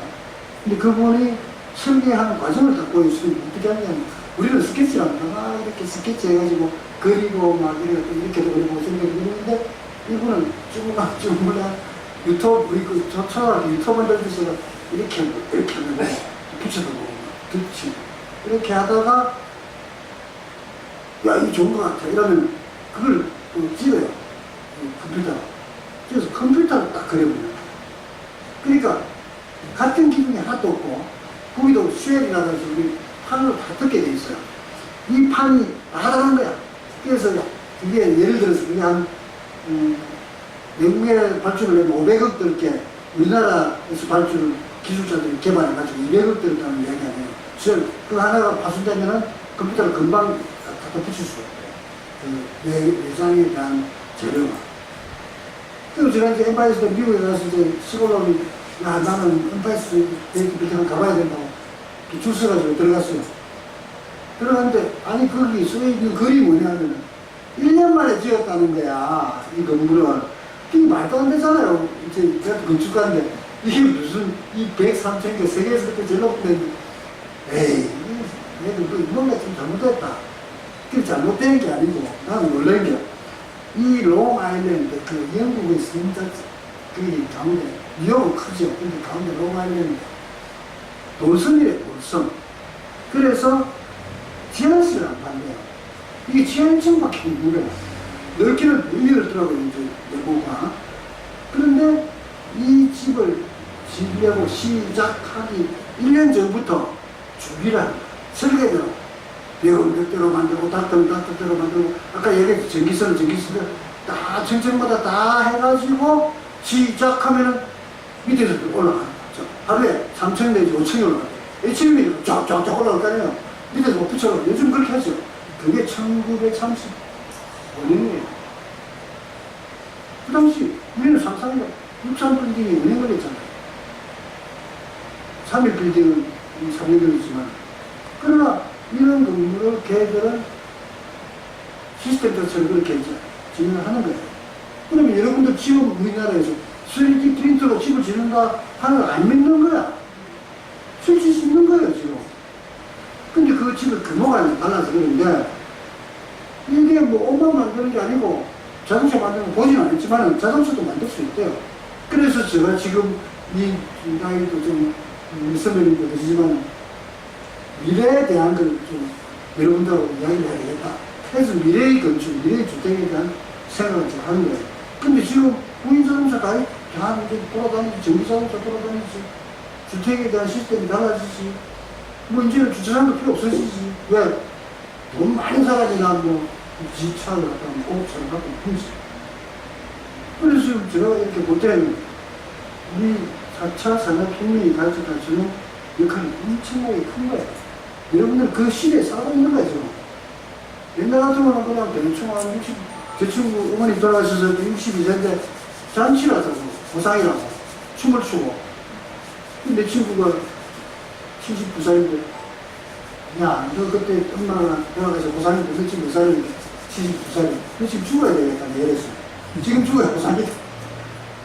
근데 그분이 설계하는 과정을 다 보여주시면 어떻게 하냐면, 우리는 스케치를 합니다. 막 이렇게 스케치 해가지고 그리고 막 이렇게도 그리고 생각이 그리는데, 이분은 쭈글쭈글한 유튜브, 우리 그 초등학교 유튜버들 중에서 이렇게 하는 거 붙여서 보고, 듣지. 이렇게 하다가, 야, 이거 좋은 것 같아. 이러면 그걸 또 찍어요. 컴퓨터로. 그래서 컴퓨터로 딱 그려버려요. 그러니까, 같은 기둥이 하나도 없고, 거기도 쉘이라고 해서 우리 판으로 다 뜯게 돼 있어요. 이 판이 다 다른 거야. 그래서 이게 예를 들어서 그게 한, 외국에 발주를 내면 500억 들게 우리나라에서 발주를 기술자들이 개발해가지고 200억 들었다는 이야기 아니에요. 쉘, 그 하나가 파손되면은 컴퓨터를 금방 갖다 붙일 수가 없어요. 그 외장에 대한 재료가. 그리고 제가 이제 엠파이스도 미국에 가서 이제 시골로 야, 나는 엠파이스 데이트 밑에 가봐야 된다고 줄 서가지고 들어갔어요. 들어갔는데, 아니, 거기 써 있는 글이 뭐냐면, 1년 만에 지었다는 거야, 이 건물을. 이게 말도 안 되잖아요. 이제, 내가 건축가인데, 이게 무슨, 이 103층, 세계에서 그때 제일 높은 데인데, 에이, 얘들 그 뭔가 좀 잘못됐다. 그게 잘못된 게 아니고, 나는 놀란 게, 이 롱 아일랜드, 그 영국의 진짜, 그 가운데, 뉴욕은 크죠. 근데 가운데 롱 아일랜드. 돌섬이래, 돌섬. 그래서 지하실을 안 판대요. 이게 지하 1층밖에 없는 거야. 넓기는 너무 넓더라고요, 이제, 내부가. 그런데 이 집을 지으려고 시작하기 1년 전부터 준비를 합니다. 설계대로. 벽은 벽대로 만들고, 닥터는 닥터대로 만들고, 아까 얘기했죠. 전기선은 전기선을 다, 층층마다 다 해가지고, 시작하면은 밑에서 올라가는 거죠. 하루에 3층 내지 5층이 올라가요. HM이 쫙쫙쫙 올라갈 거 아니에요. 밑에서 못 붙여요. 요즘 그렇게 하죠. 그게 1935년이에요. 그 당시, 우리는 상상해요. 63 빌딩이 은행 걸렸잖아요. 3일 빌딩은 3일 걸렸지만. 그러나, 이런 건물을 걔들은 시스템처럼 그렇게 이제 진행을 하는 거예요. 그러면 여러분들 지금 우리나라에서 3D 프린터로 집을 짓는다 하는 걸 안 믿는 거야. 실질 수 있는 거예요, 지금. 근데 그 집을 규모가 달라서 그런데, 이게 뭐 옷만 만드는 게 아니고, 자동차 만드는 거 보진 않았지만, 자동차도 만들 수 있대요. 그래서 제가 지금 이 나이도 좀, 선배님도 계시지만, 미래에 대한 걸 좀 여러분들하고 이야기를 해야 되겠다. 그래서 미래의 건축, 미래의 주택에 대한 생각을 제가 하는 거예요. 근데 지금 무인 자동차 다 이제 돌아다니지, 전기 자동차 돌아다니지, 주택에 대한 시스템이 달라지지, 뭐 이제는 주차장도 필요 없어지지. 왜? 돈 많은 사람이나 뭐 지차를 갖다 고급차를 갖다 품지. 그래서 지금 제가 이렇게 볼 때는 우리 4차 산업혁명이 가져다주는 역할이 엄청나게 큰 거예요. 여러분들 그 시대에 살고 있는 거죠. 옛날 같으면 그냥 대충 한 60, 제 친구 어머니 돌아가셔서 62세인데 잔치라고, 보상이라고, 춤을 추고. 내 친구가 79살인데, 야, 너 그때 엄마가 돌아가서 보상인데, 너 지금 몇 살인데? 79살이야. 너 지금 죽어야 되겠다. 이랬어. 지금 죽어야 보상이다.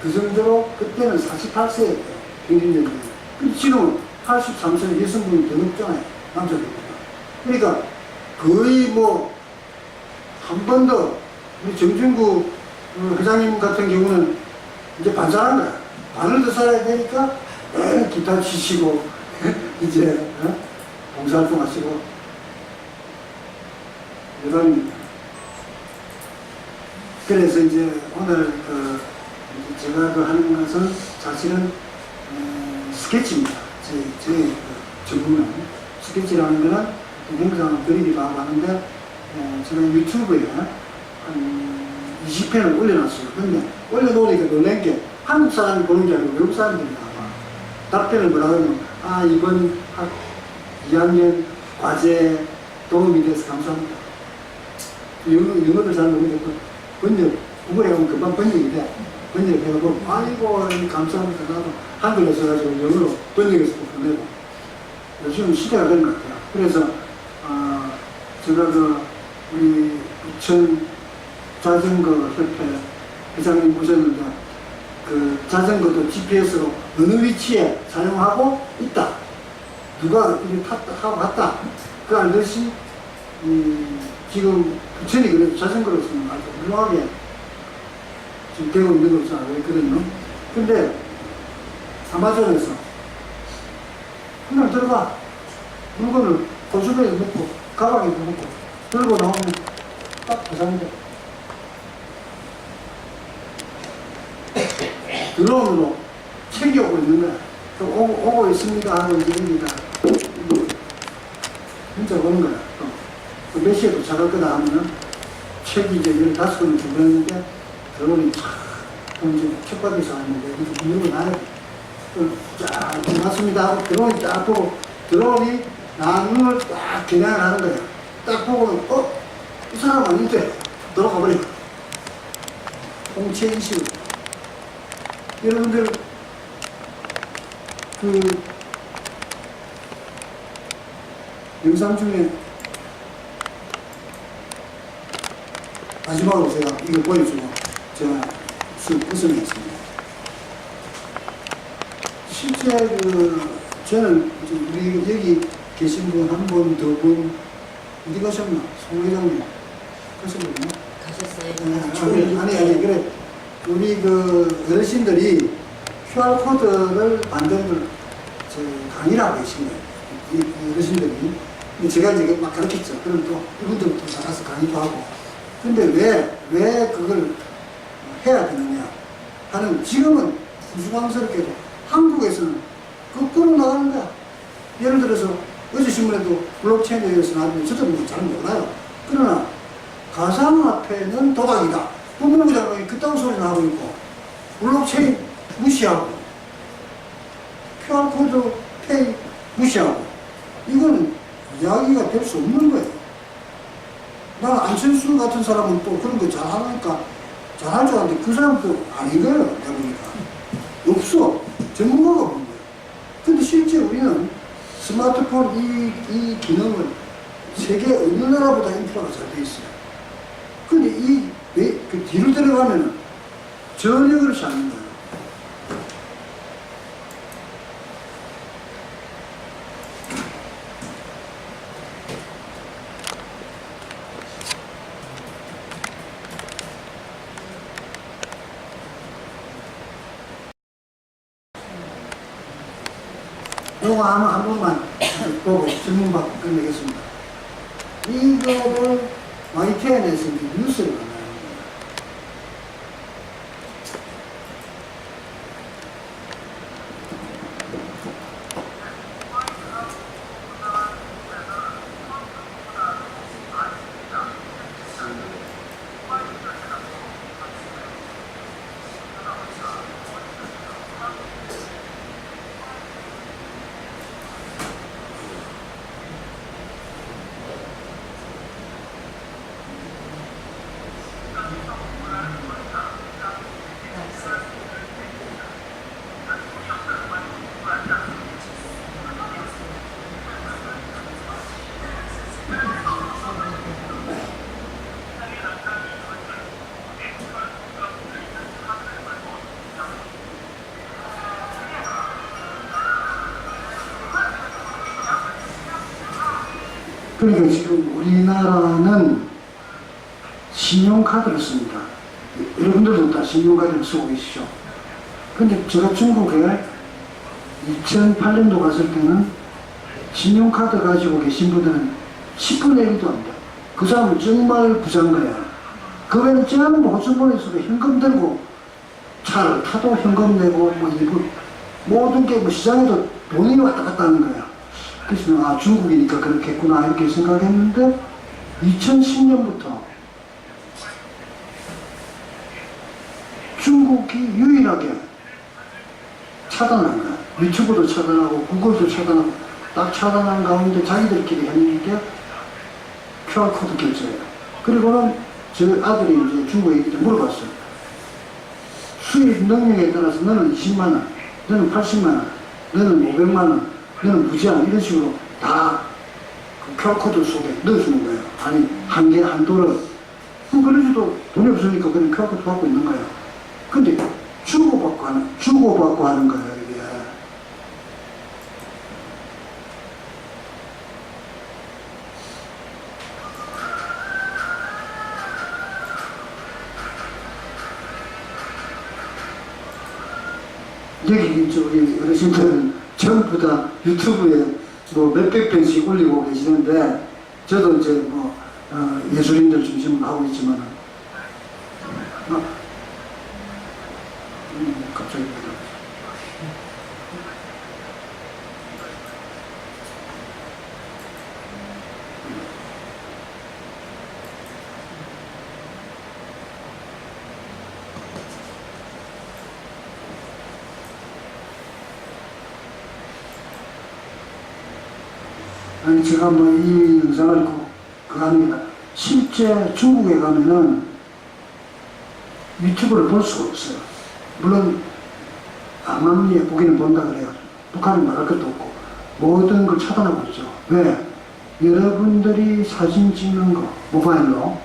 그 정도로 그때는 48세였대요. 평균 연령이. 근데 지금 83세 여성분이 더 높잖아요. 남자들보다. 그러니까 거의 뭐, 한 번 더, 우리 정준구 회장님 같은 경우는 이제 반사한 거야. 반을 더 살아야 되니까, 기타 치시고, 이제, 봉사활동 하시고, 이런, 그래서 이제 오늘 제가 하는 것은 사실은, 스케치입니다. 저의 전문은. 스케치라는 거는 영상을 그리기도 하고 하는데, 제가 유튜브에 한 20편을 올려놨어요. 근데 올려놓으니까 놀란 게 한국 사람이 보는 게 아니고 외국 사람들이 나와. 답변을 뭐라고 하면, 이번 학 2학년 과제 도움이 돼서 감사합니다. 영어를 잘 모르겠고, 번역, 구글에 가면 금방 번역이 돼. 번역해보고, 아이고, 감사합니다. 나도 한글로 써가지고 영어로 번역해서 보내고. 요즘 시대가 된 것 같아요. 그래서, 제가 우리 부천 자전거 협회 회장님 모셨는데, 그 자전거도 GPS로 어느 위치에 사용하고 있다. 누가 이렇게 탔다 하고 갔다. 그 알듯이, 지금 부천이 그래도 자전거로서는 아주 훌륭하게 지금 되고 있는 것으로 알고 있거든요. 근데 아마존에서 그냥 들어가. 물건을 고수배에 넣고, 가방에 넣고, 들고 나오면 딱 부산돼. 드론으로 챙겨오고 있는 거야. 또 오고 있습니다 하는 얘기가 진짜 오는 거야. 또 몇 시에 도착할 거다 하면은 책이 이제 15번을 준비했는데 드론이 쫙 이제 책받이서 하는데 이렇게 나야 돼. 쫙 고맙습니다 하고 드론이 딱 보고 드론이 나눈을 딱 겨냥을 하는 거야. 딱 보고는 이 사람 아닌데 돌아가 버려. 공채 인식으로. 여러분들 그 영상 중에 마지막으로 제가 이거 보여주고 제가 술 웃음했습니다. 실제 저는 우리 여기 계신 분 한 분, 두 분 어디 가셨나? 송 회장님 가셨거든요. 가셨어요? 아니 그래 우리 어르신들이 QR코드를 만드는 강의를 하고 계신 거예요. 이 어르신들이. 제가 이제 막 가르쳤죠. 그럼 또 이분들부터 나가서 강의도 하고. 근데 왜 그걸 해야 되느냐 하는 지금은 우스꽝스럽게도 한국에서는 거꾸로 나가는 거야. 예를 들어서 어제 신문에도 블록체인에 대해서 나왔는데 저도 잘 몰라요. 그러나 가상화폐는 도박이다. 법무부 장관이 그딴 소리 나오고 있고 블록체인 무시하고 QR코드 페이 무시하고 이거는 이야기가 될 수 없는 거예요. 나는 안철수 같은 사람은 또 그런 거 잘하니까 잘할 줄 알았는데 그 사람도 아닌 거예요. 내가 보니까 없어. 전문가가 없는 거예요. 근데 실제 우리는 스마트폰 이 기능을 세계 어느 나라보다 인프라가 잘 돼 있어요. 근데 그 뒤로 들어가면은 전혀 그렇지 않는 거예요. 이거 한 번만 보고 질문 받고 끝내겠습니다. 이거를 YTN에서 뉴스를 만나는 거예요. 그러니까 지금 우리나라는 신용카드를 씁니다. 여러분들도 다 신용카드를 쓰고 계시죠. 근데 제가 중국에 2008년도 갔을 때는 신용카드 가지고 계신 분들은 10분의 1도 안 돼. 그 사람은 정말 부자인 거야. 그 외에는 전부 호주머니에서 현금 들고 차를 타도 현금 내고 뭐 일부 모든 게 뭐 시장에도 돈이 왔다 갔다 하는 거야. 그래서 중국이니까 그렇겠구나 이렇게 생각했는데 2010년부터 중국이 유일하게 차단한 거야. 유튜브도 차단하고 구글도 차단하고 딱 차단한 가운데 자기들끼리 했는 게 QR코드 결제예요. 그리고는 저 아들이 이제 중국에 있기 때문에 물어봤어요. 수입 능력에 따라서 너는 20만 원, 너는 80만 원, 너는 500만 원, 너는 무제한 이런 식으로 다 그 QR코드 속에 넣어주는 거예요. 아니 한 개, 한 도를. 그러지도 돈이 없으니까 그냥 QR코드 갖고 있는 거예요. 근데 주고받고 하는 거예요, 이게. 여기 이제 우리 어르신들은 전부 다 유튜브에 뭐 몇백 편씩 올리고 계시는데, 저도 이제 뭐 예술인들 중심으로 하고 있지만은 갑자기 아니 제가 뭐 이 영상을 그거 합니다. 실제 중국에 가면은 유튜브를 볼 수가 없어요. 물론 암암리에 보기는 본다 그래요. 북한은 말할 것도 없고 모든 걸 차단하고 있죠. 왜? 여러분들이 사진 찍는 거 모바일로,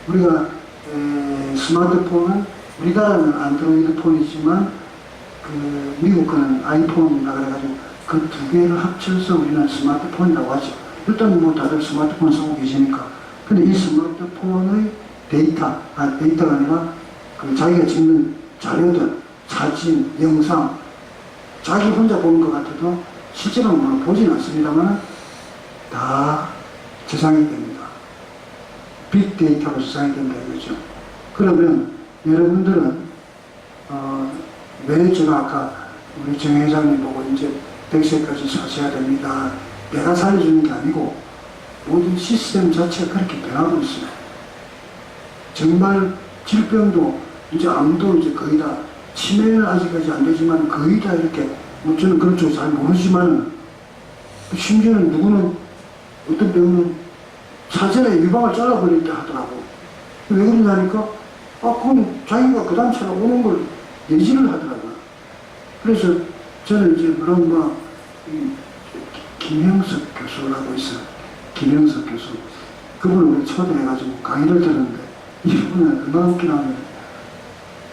우리가 스마트폰은 우리나라는 안드로이드 폰이지만 그 미국 거는 아이폰이라 그래가지고 그 두 개를 합쳐서 우리는 스마트폰이라고 하죠. 일단 뭐 다들 스마트폰 쓰고 계시니까. 근데 이 스마트폰의 데이터가 아니라 그 자기가 찍는 자료들, 사진, 영상, 자기 혼자 보는 것 같아도 실제로는 물론 보진 않습니다만 다 저장이 됩니다. 빅데이터로 저장이 된다 이거죠. 그러면 여러분들은 왜 제가 아까 우리 정 회장님 보고 이제 100세까지 사셔야 됩니다. 내가 살려주는 게 아니고 모든 시스템 자체가 그렇게 변하고 있어요. 정말 질병도 이제 암도 이제 거의 다 치매는 아직까지 안 되지만 거의 다 이렇게, 뭐 저는 그런 쪽 잘 모르지만 심지어는 누구는 어떤 병은 사전에 유방을 잘라버린다 하더라고. 왜 그러냐니까 그건 자기가 그 단체로 오는 걸 예지를 하더라고요. 그래서 저는 이제 물론 뭐 김형석 교수라고 있어요. 김형석 교수. 그분을 우리 초대해가지고 강의를 들었는데 이분은 얼마나 웃기냐면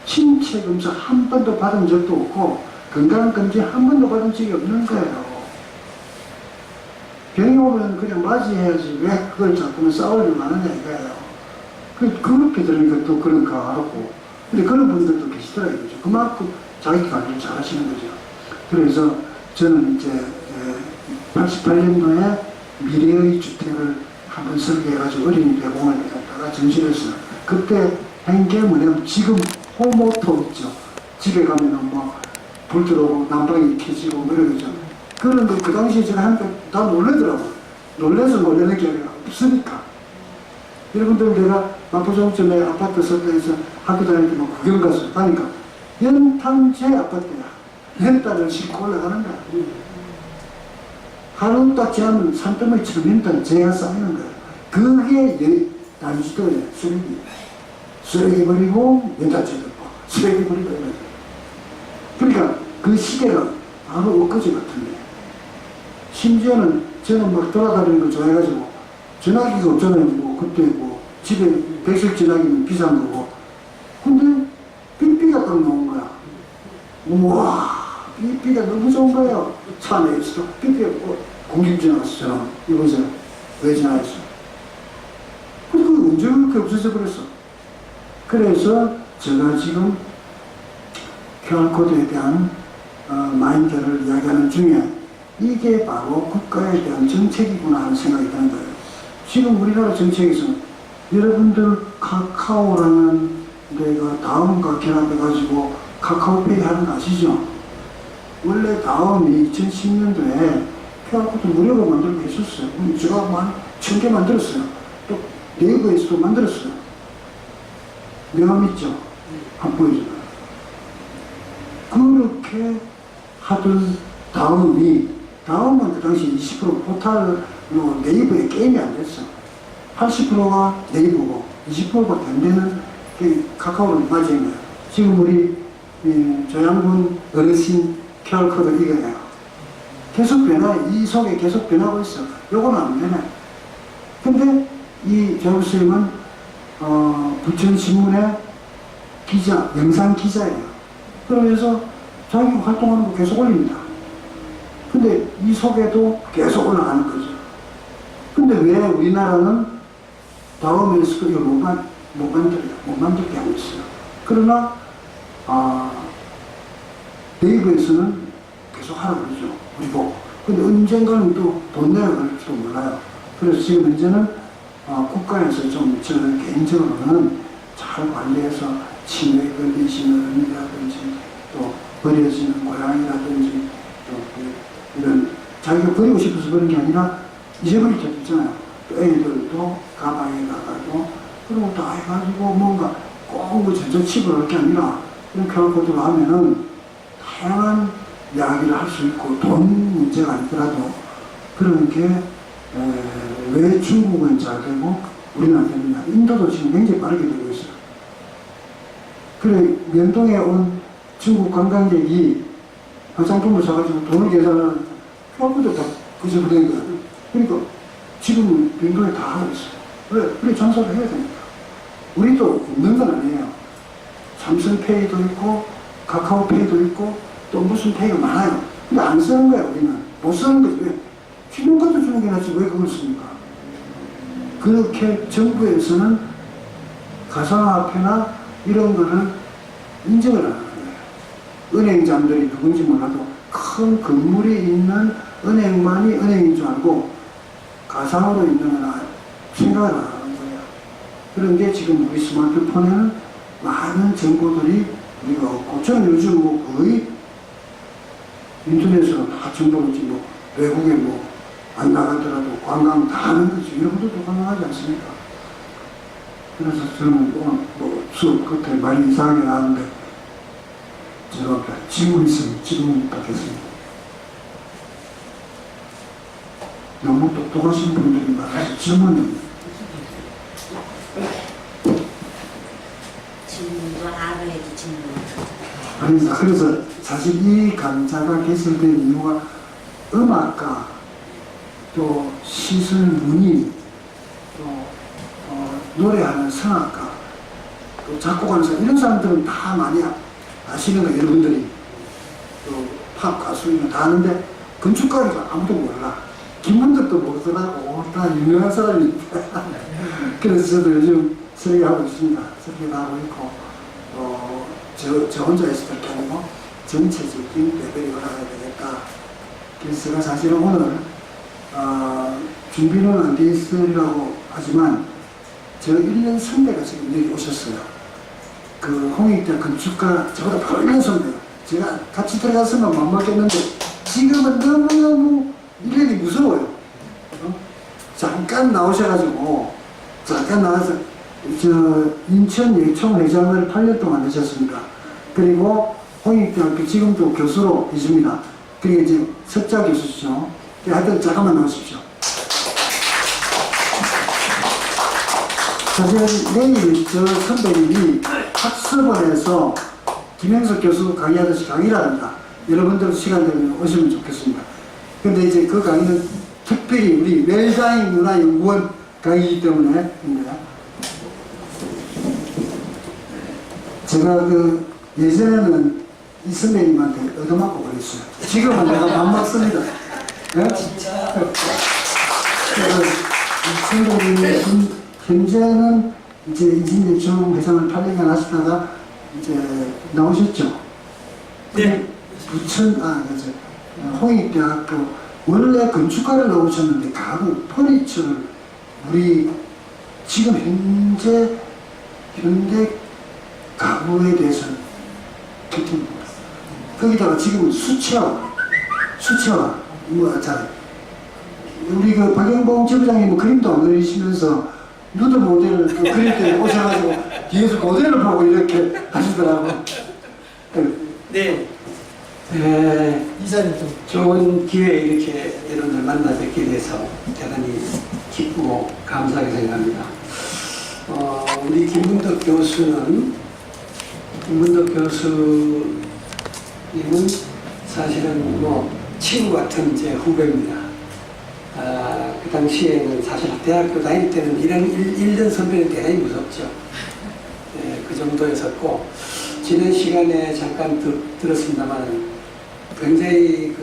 신체 검사 한 번도 받은 적도 없고 건강검진 한 번도 받은 적이 없는 거예요. 병이 오면 그냥 맞이해야지 왜 그걸 자꾸는 싸우려고 하느냐 이거예요. 그렇게 들으니까 또 그런가 하고. 근데 그런 분들도 계시더라고요. 그만큼 자기 관리를 잘 하시는 거죠. 그래서 저는 이제 88년도에 미래의 주택을 한번 설계해가지고 어린이 대공원에 갔다가 전시했어요. 그때 한 게 뭐냐면 지금 호모토 있죠. 집에 가면은 뭐 불 들어오고 난방이 켜지고 뭐 이러죠. 그런 거 그 당시에 제가 한때 다 놀래더라고요. 놀래서 놀래는 게 아니라 없으니까. 여러분들 내가 마포정점에 아파트 설계해서 학교 다닐 때 뭐 구경 갔어요. 가니까 연탄재 아파트야. 연탄을 싣고 올라가는 거야. 하루 딱 지하면 산더미처럼 연탄 재가 쌓이는 거야. 그게 난지도예요. 쓰레기 버리고 연탄재 덮고 쓰레기 버리고 연탄재. 그러니까 그 시대가 바로 엊그제 같은데, 심지어는 저는 막 돌아다니는 걸 좋아해가지고 전화기가 없잖아요. 뭐 그때 뭐 집에 백색 전화기는 비싼 거고. 근데 삐삐가 딱 나온 거야. 우와, 삐삐가 너무 좋은 거예요. 차 내에서 삐삐가 공김 지나갔어. 이보세요. 왜 지나갔어? 근데 그게 언제 그렇게 없어져 버렸어? 그래서 제가 지금 QR코드에 대한 마인드를 이야기하는 중에 이게 바로 국가에 대한 정책이구나 하는 생각이 드는 거예요. 지금 우리나라 정책에서는 여러분들 카카오라는 데가 다음과 결합해가지고 카카오페이 하는 거 아시죠? 원래 다음이 2010년도에 QR코드 무료로 만들고 했었어요. 제가 1000개 만들었어요. 또 네이버에서도 만들었어요. 명함 있죠? 한번 보여줘요. 그렇게 하던 다음은 그 당시 20% 포탈 네이버에 게임이 안 됐어. 80%가 네이버고 20%밖에 안 되는 카카오를 맞이한 거예요. 지금 우리 조양군 어르신 QR코드 이거예요. 계속 이 속에 계속 변하고 있어. 요거는 안 변해. 근데 이 조양군 선생님은 부천신문의 기자, 영상 기자예요. 그러면서 자기 활동하는 거 계속 올립니다. 근데 이 속에도 계속 올라가는 거죠. 근데 왜 우리나라는 다음에 스크린을 못 만들게 하고 있어요. 그러나, 네이버에서는 계속 하라고 그러죠. 우리 보고. 근데 언젠가는 또 돈 내야 할지도 몰라요. 그래서 지금 현재는, 국가에서 좀 저 개인적으로는 잘 관리해서 치매에 걸리시는 어린이라든지 또 버려지는 고양이라든지 또 이런 자기가 버리고 싶어서 그런 게 아니라 잊어버릴 때도 있잖아요. 또 애들도 가방에 가가지고 그리고 다 해가지고 뭔가 꼭뭐 전자칩을 할 게 아니라 이런 QR코드로 하면은 다양한 이야기를 할 수 있고 돈 문제가 아니더라도 그런 게 왜 중국은 잘 되고 우리나라 됩니다. 인도도 지금 굉장히 빠르게 되고 있어요. 그래 면동에 온 중국 관광객이 화장품을 사가지고 돈을 계산하는 QR코드 다 그저 그런 거예요. 그러니까 지금 면동에 다 하고 있어요. 왜? 그래 장사를 해야 됩니다. 우리도 없는 건 아니에요. 삼성페이도 있고 카카오페이도 있고 또 무슨 페이가 많아요. 근데 안 쓰는 거예요. 우리는 못 쓰는 거지. 왜? 신용카드 주는 게 낫지 왜 그걸 씁니까? 그렇게 정부에서는 가상화폐나 이런 거를 인정을 안 하는 거예요. 은행장들이 누군지 몰라도 큰 건물이 있는 은행만이 은행인 줄 알고 가상으로 있는 거나 생각을 안 하는 거예요. 그런 게 지금 우리 스마트폰에는 많은 정보들이 우리가 없고 저는 요즘 뭐 거의 인터넷으로 다 정보를 지금 뭐 외국에 뭐 안 나가더라도 관광 다 하는 거지. 이런 것도 가능하지 않습니까? 그래서 저는 뭐 수업 끝에 말이 이상하게 나왔는데 죄송합니다. 질문 있으면 질문 받겠습니다. 너무 똑똑하신 분들이 많아서 질문은 질문도 알아야지 질문. 아닙니다. 그래서 사실 이 강좌가 개설된 이유가 음악가 또 시술 문의 또 노래하는 성악가 또 작곡하는 사람 이런 사람들은 다 많이 아시는 거예요. 여러분들이 또 팝 가수이나 다 아는데 건축가가 아무도 몰라. 김문덕도 모르더라고. 다 유명한 사람이니까. 그래서 저도 요즘 설계하고 있습니다. 설계도 하고 있고 저 혼자 있을 게 아니고 전체적인 레벨이 올라가야 되겠다. 그래서 제가 사실은 오늘 준비는 안 돼 있으리라고 하지만 저 1년 선배가 지금 여기 오셨어요. 그 홍익대 건축가 저보다 바로 1년 선배예요. 제가 같이 들어갔으면 못 먹겠는데 지금은 너무너무 1년이 무서워요. 잠깐 나오셔가지고 잠깐 나와서 저 인천 예총 회장을 8년 동안 하셨습니다. 그리고 홍익대학교 지금도 교수로 계십니다. 그리고 이제 석자 교수죠. 하여튼 잠깐만 나오십시오. 사실 내일 저 선배님이 학습원에서 김영석 교수 강의하듯이 강의를 합니다. 여러분들 시간 되면 오시면 좋겠습니다. 근데 이제 그 강의는 특별히 우리 웰다잉 문화연구원 강의이기 때문에 제가 그 예전에는 이 선배님한테 얻어맞고 그랬어요. 지금은 내가 맘 먹습니다. 네? 그래서 이 선배님이 현재는 이제 인신대총 회장을 8년간 하시다가 이제 나오셨죠. 네. 그래서 홍익대학교 원래 건축가를 나오셨는데 가구, 퍼니처를 우리 지금 현대 가구에 대해서는 기특합니다. 거기다가 지금 수채화, 우리 그 박영봉 지부장님 그림도 안 그리시면서 누드 모델을 그릴 때 오셔가지고 뒤에서 모델을 보고 이렇게 하시더라고요. 네. 이사님 좀 좋은 기회에 이렇게 여러분들 만나 뵙게 돼서 대단히 기쁘고 감사하게 생각합니다. 우리 김문덕 교수는 김문덕 교수님은 사실은 뭐 친구 같은 제 후배입니다. 그 당시에는 사실 대학교 다닐 때는 일년 선배는 대단히 무섭죠. 그 정도였었고, 지난 시간에 잠깐 들었습니다만 굉장히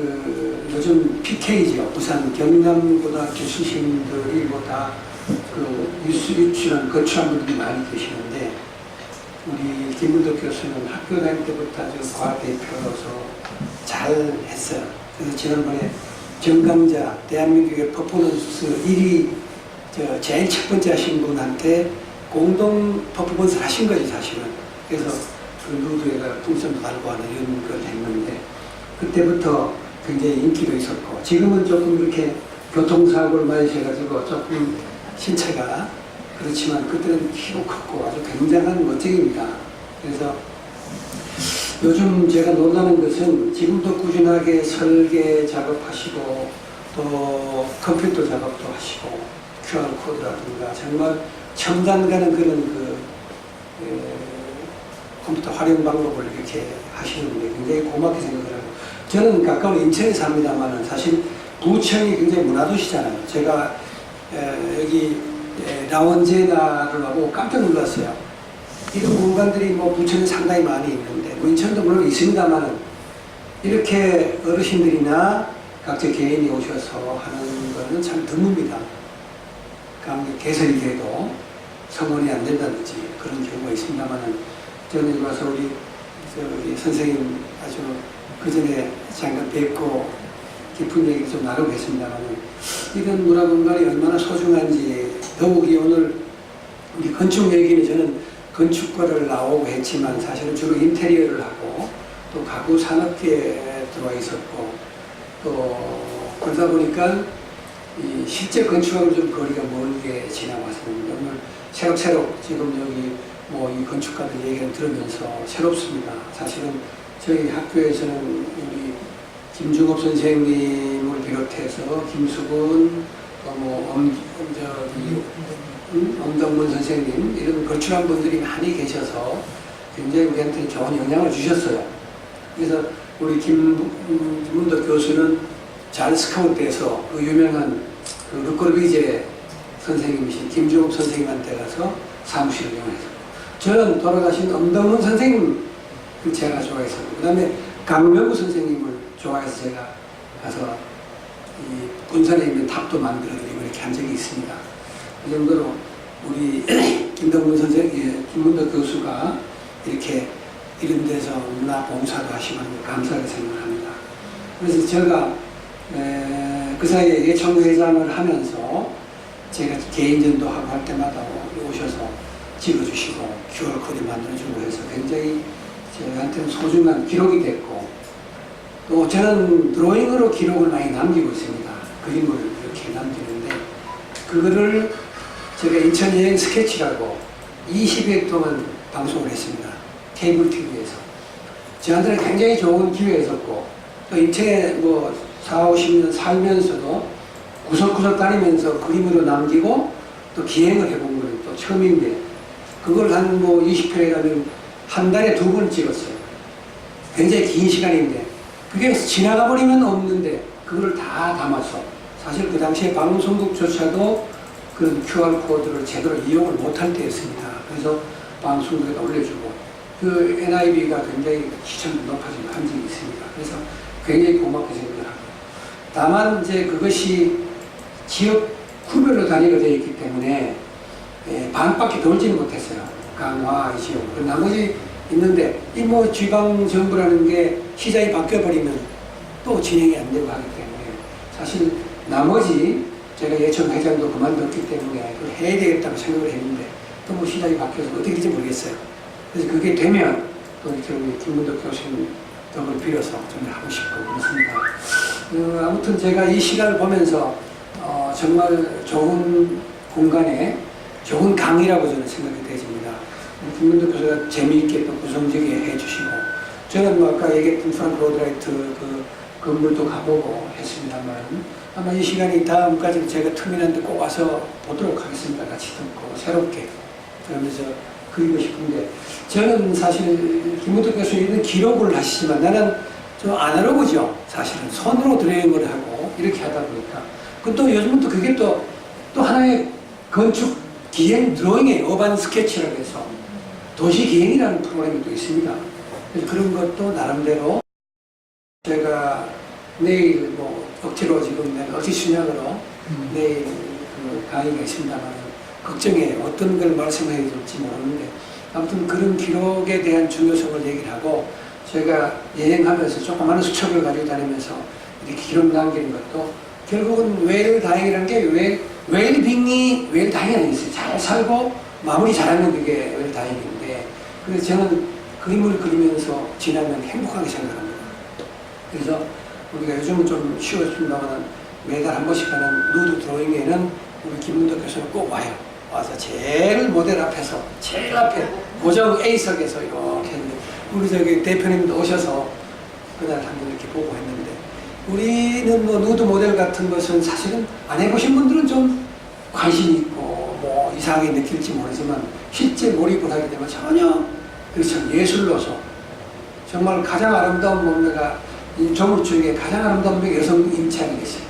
요즘 PK죠. 부산 경남고등학교 출신들이 뭐 다 유치원 거주한 분들이 많이 계시는데, 우리 김문덕 교수는 학교 다닐 때부터 아주 과대표로서 잘 했어요. 그래서 지난번에 정강자 대한민국의 퍼포먼스 1위 제일 첫 번째 하신 분한테 공동 퍼포먼스를 하신 거지 사실은. 그래서 그 루드에다 풍선도 달고 하는 이런 걸 했는데, 그때부터 굉장히 인기도 있었고, 지금은 조금 이렇게 교통사고를 많이 해가지고 조금 신체가 그렇지만 그때는 키도 컸고 아주 굉장한 멋쟁이입니다. 그래서 요즘 제가 놀라는 것은 지금도 꾸준하게 설계 작업하시고 또 컴퓨터 작업도 하시고 QR코드라든가 정말 첨단 가는 그런 컴퓨터 활용 방법을 이렇게 하시는데 굉장히 고맙게 생각을 하고, 저는 가까운 인천에 삽니다만은 사실 부천이 굉장히 문화도시잖아요. 제가 여기 라원제나를 하고 깜짝 놀랐어요. 이런 공간들이 뭐 부천에 상당히 많이 있는데, 뭐 인천도 물론 있습니다만은 이렇게 어르신들이나 각자 개인이 오셔서 하는 거는 참 드뭅니다. 개설이 돼도 성원이 안 된다든지 그런 경우가 있습니다만은, 저는 여기 와서 우리 선생님 아주 그 전에 잠깐 뵙고 깊은 얘기 좀 나누고 계십니다만은, 이런 문화공간이 얼마나 소중한지, 더욱이 오늘 우리 건축 얘기는 저는 건축과를 나오고 했지만 사실은 주로 인테리어를 하고 또 가구 산업계에 들어와 있었고, 또 그러다 보니까 이 실제 건축하고 좀 거리가 멀게 지나왔습니다. 오늘 새록새록 지금 여기 뭐 이 건축가들 얘기를 들으면서 새롭습니다. 사실은 저희 학교에서는 우리 김중업 선생님을 비롯해서 김수근, 엄덕문 선생님, 이런 거출한 분들이 많이 계셔서 굉장히 우리한테 좋은 영향을 주셨어요. 그래서 우리 김문덕 교수는 잘 스카웃돼서 그 유명한 르꼬르비제 선생님이신 김중업 선생님한테 가서 사무실을 이용했었고, 저는 돌아가신 엄덕문 선생님 제가 좋아했었고, 그 다음에 강명구 선생님을 좋아해서 제가 가서 이 본산에 있는 탑도 만들어드리고 이렇게 한 적이 있습니다. 그 정도로 우리 김덕문 선생님, 김문덕 교수가 이렇게 이런 데서 문화 봉사도 하시면 감사하게 생각합니다. 그래서 제가 그 사이에 예총회장을 하면서 제가 개인전도 하고 할 때마다 오셔서 찍어주시고 QR코드 만들어주고 해서 굉장히 저한테는 소중한 기록이 됐고, 또 저는 드로잉으로 기록을 많이 남기고 있습니다. 그림을 이렇게 남기는데, 그거를 제가 인천 여행 스케치라고 20회 동안 방송을 했습니다. 케이블 TV에서. 저한테는 굉장히 좋은 기회였었고, 또 인천에 뭐 4, 50년 살면서도 구석구석 다니면서 그림으로 남기고 또 기행을 해본 건 또 처음인데, 그걸 한 뭐 20회라면 한 달에 2번 찍었어요. 굉장히 긴 시간인데, 그게 지나가 버리면 없는데 그걸 다 담아서, 사실 그 당시에 방송국조차도 그 QR코드를 제대로 이용을 못할 때였습니다. 그래서 방송국에 올려주고, 그 NIB가 굉장히 시청도 높아진 한적이 있습니다. 그래서 굉장히 고맙게 생각하고, 다만 이제 그것이 지역 구별로 단위가 되어 있기 때문에 반밖에 돌지는 못했어요. 강화 이 지역. 나머지 있는데, 이 뭐 지방 정부라는 게 시장이 바뀌어버리면 또 진행이 안 되고 하기 때문에, 사실 나머지 제가 예천 회장도 그만뒀기 때문에 그걸 해야 되겠다고 생각을 했는데, 또 뭐 시장이 바뀌어서 어떻게 될지 모르겠어요. 그래서 그게 되면 또 이렇게 우리 김문덕 교수님 덕을 빌어서 좀 하고 싶고 그렇습니다. 아무튼 제가 이 시간을 보면서 정말 좋은 공간에 좋은 강의라고 저는 생각이 되집니다. 김문덕 교수가 재미있게 또 구성지게 해주시고, 저는 뭐 아까 얘기했던 프랑크 로드라이트 그 건물도 가보고 했습니다만, 아마 이 시간이 다음까지 제가 틈이 난데 꼭 와서 보도록 하겠습니다. 같이 듣고 새롭게. 그러면서 그리고 싶은데 저는 사실 김문덕 교수님은 기록을 하시지만 나는 좀 아날로그죠. 사실은 손으로 드래잉을 하고 이렇게 하다 보니까 또 요즘은 또 그게 또 하나의 건축 기행 드로잉의 어반 스케치라고 해서 도시 기행이라는 프로그램이 또 있습니다. 그래서 그런 것도 나름대로 제가 내일 뭐 억지로 지금 내가 억지 순양으로 내일 그 강의가 있습니다만 걱정해 어떤 걸 말씀해 줄지 모르는데 아무튼 그런 기록에 대한 중요성을 얘기를 하고 제가 여행하면서 조그마한 수첩을 가지고 다니면서 이렇게 기록 남기는 것도 결국은 웰다행이라는 게 웰빙이 웰다행이 아니겠어요. 잘 살고 마무리 잘하는 그게 웰다행인데 그래서 저는 그림을 그리면서 지나면 행복하게 생각합니다. 그래서 우리가 요즘은 좀 쉬웠습니다만 매달 한 번씩 하는 누드 드로잉에는 우리 김문덕 교수는 꼭 와요. 와서 제일 모델 앞에서 제일 앞에 고정 A석에서 이렇게 했는데 우리 저기 대표님도 오셔서 그날 한번 이렇게 보고 했는데 우리는 뭐 누드 모델 같은 것은 사실은 안 해보신 분들은 좀 관심이 있고 뭐 이상하게 느낄지 모르지만 실제 몰입을 하게 되면 전혀 그렇죠. 예술로서 정말 가장 아름다운 몸매가 이 조물 중에 가장 아름다운 몸매가 여성 임차이겠어요.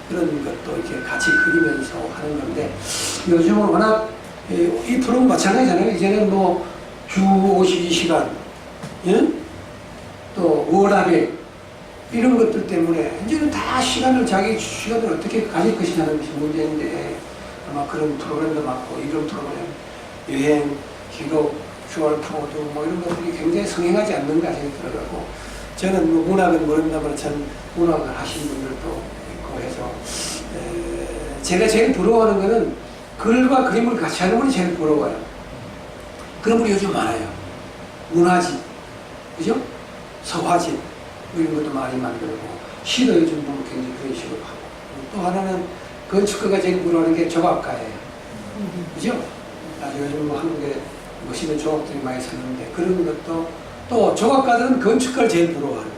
그런 것도 이렇게 같이 그리면서 하는 건데 요즘은 워낙 이 프로는 마찬가지잖아요. 이제는 뭐 주 52시간 예? 또 워라벨 이런 것들 때문에 이제는 다 시간을 자기 시간을 어떻게 가질 것이냐는 것이 문제인데 아마 그런 프로그램도 많고 이런 프로그램 여행, 기록, QR코드 뭐 이런 것들이 굉장히 성행하지 않는가 생각이 들어가고 저는 뭐 문학은 모른다면 전 문학을 하신 분들도 있고 해서 제가 제일 부러워하는 거는 글과 그림을 같이 하는 분이 제일 부러워요. 그런 분이 요즘 많아요. 문화집, 그죠? 서화집 이런 것도 많이 만들고 시도 요즘 보면 굉장히 그런 식으로 하고 또 하나는 건축가가 제일 부러워하는 게 조각가예요. 그죠? 아주 요즘 뭐 한국에 멋있는 조각들이 많이 서는데 그런 것도 또 조각가들은 건축가를 제일 부러워하는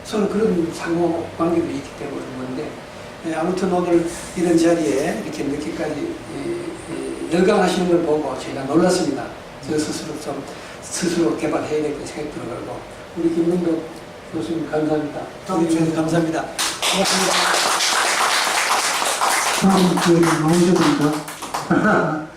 서로 그런 상호 관계도 있기 때문에 그런 건데 아무튼 오늘 이런 자리에 이렇게 늦게까지 열광하시는 걸 보고 제가 놀랐습니다. 저 스스로 좀 스스로 개발해야 될 거 생각이 들어가고 우리 김문덕 교수님 감사합니다. 우리 교수님 감사합니다. 고맙습니다. 다음 기회에 나오셔야 됩니다.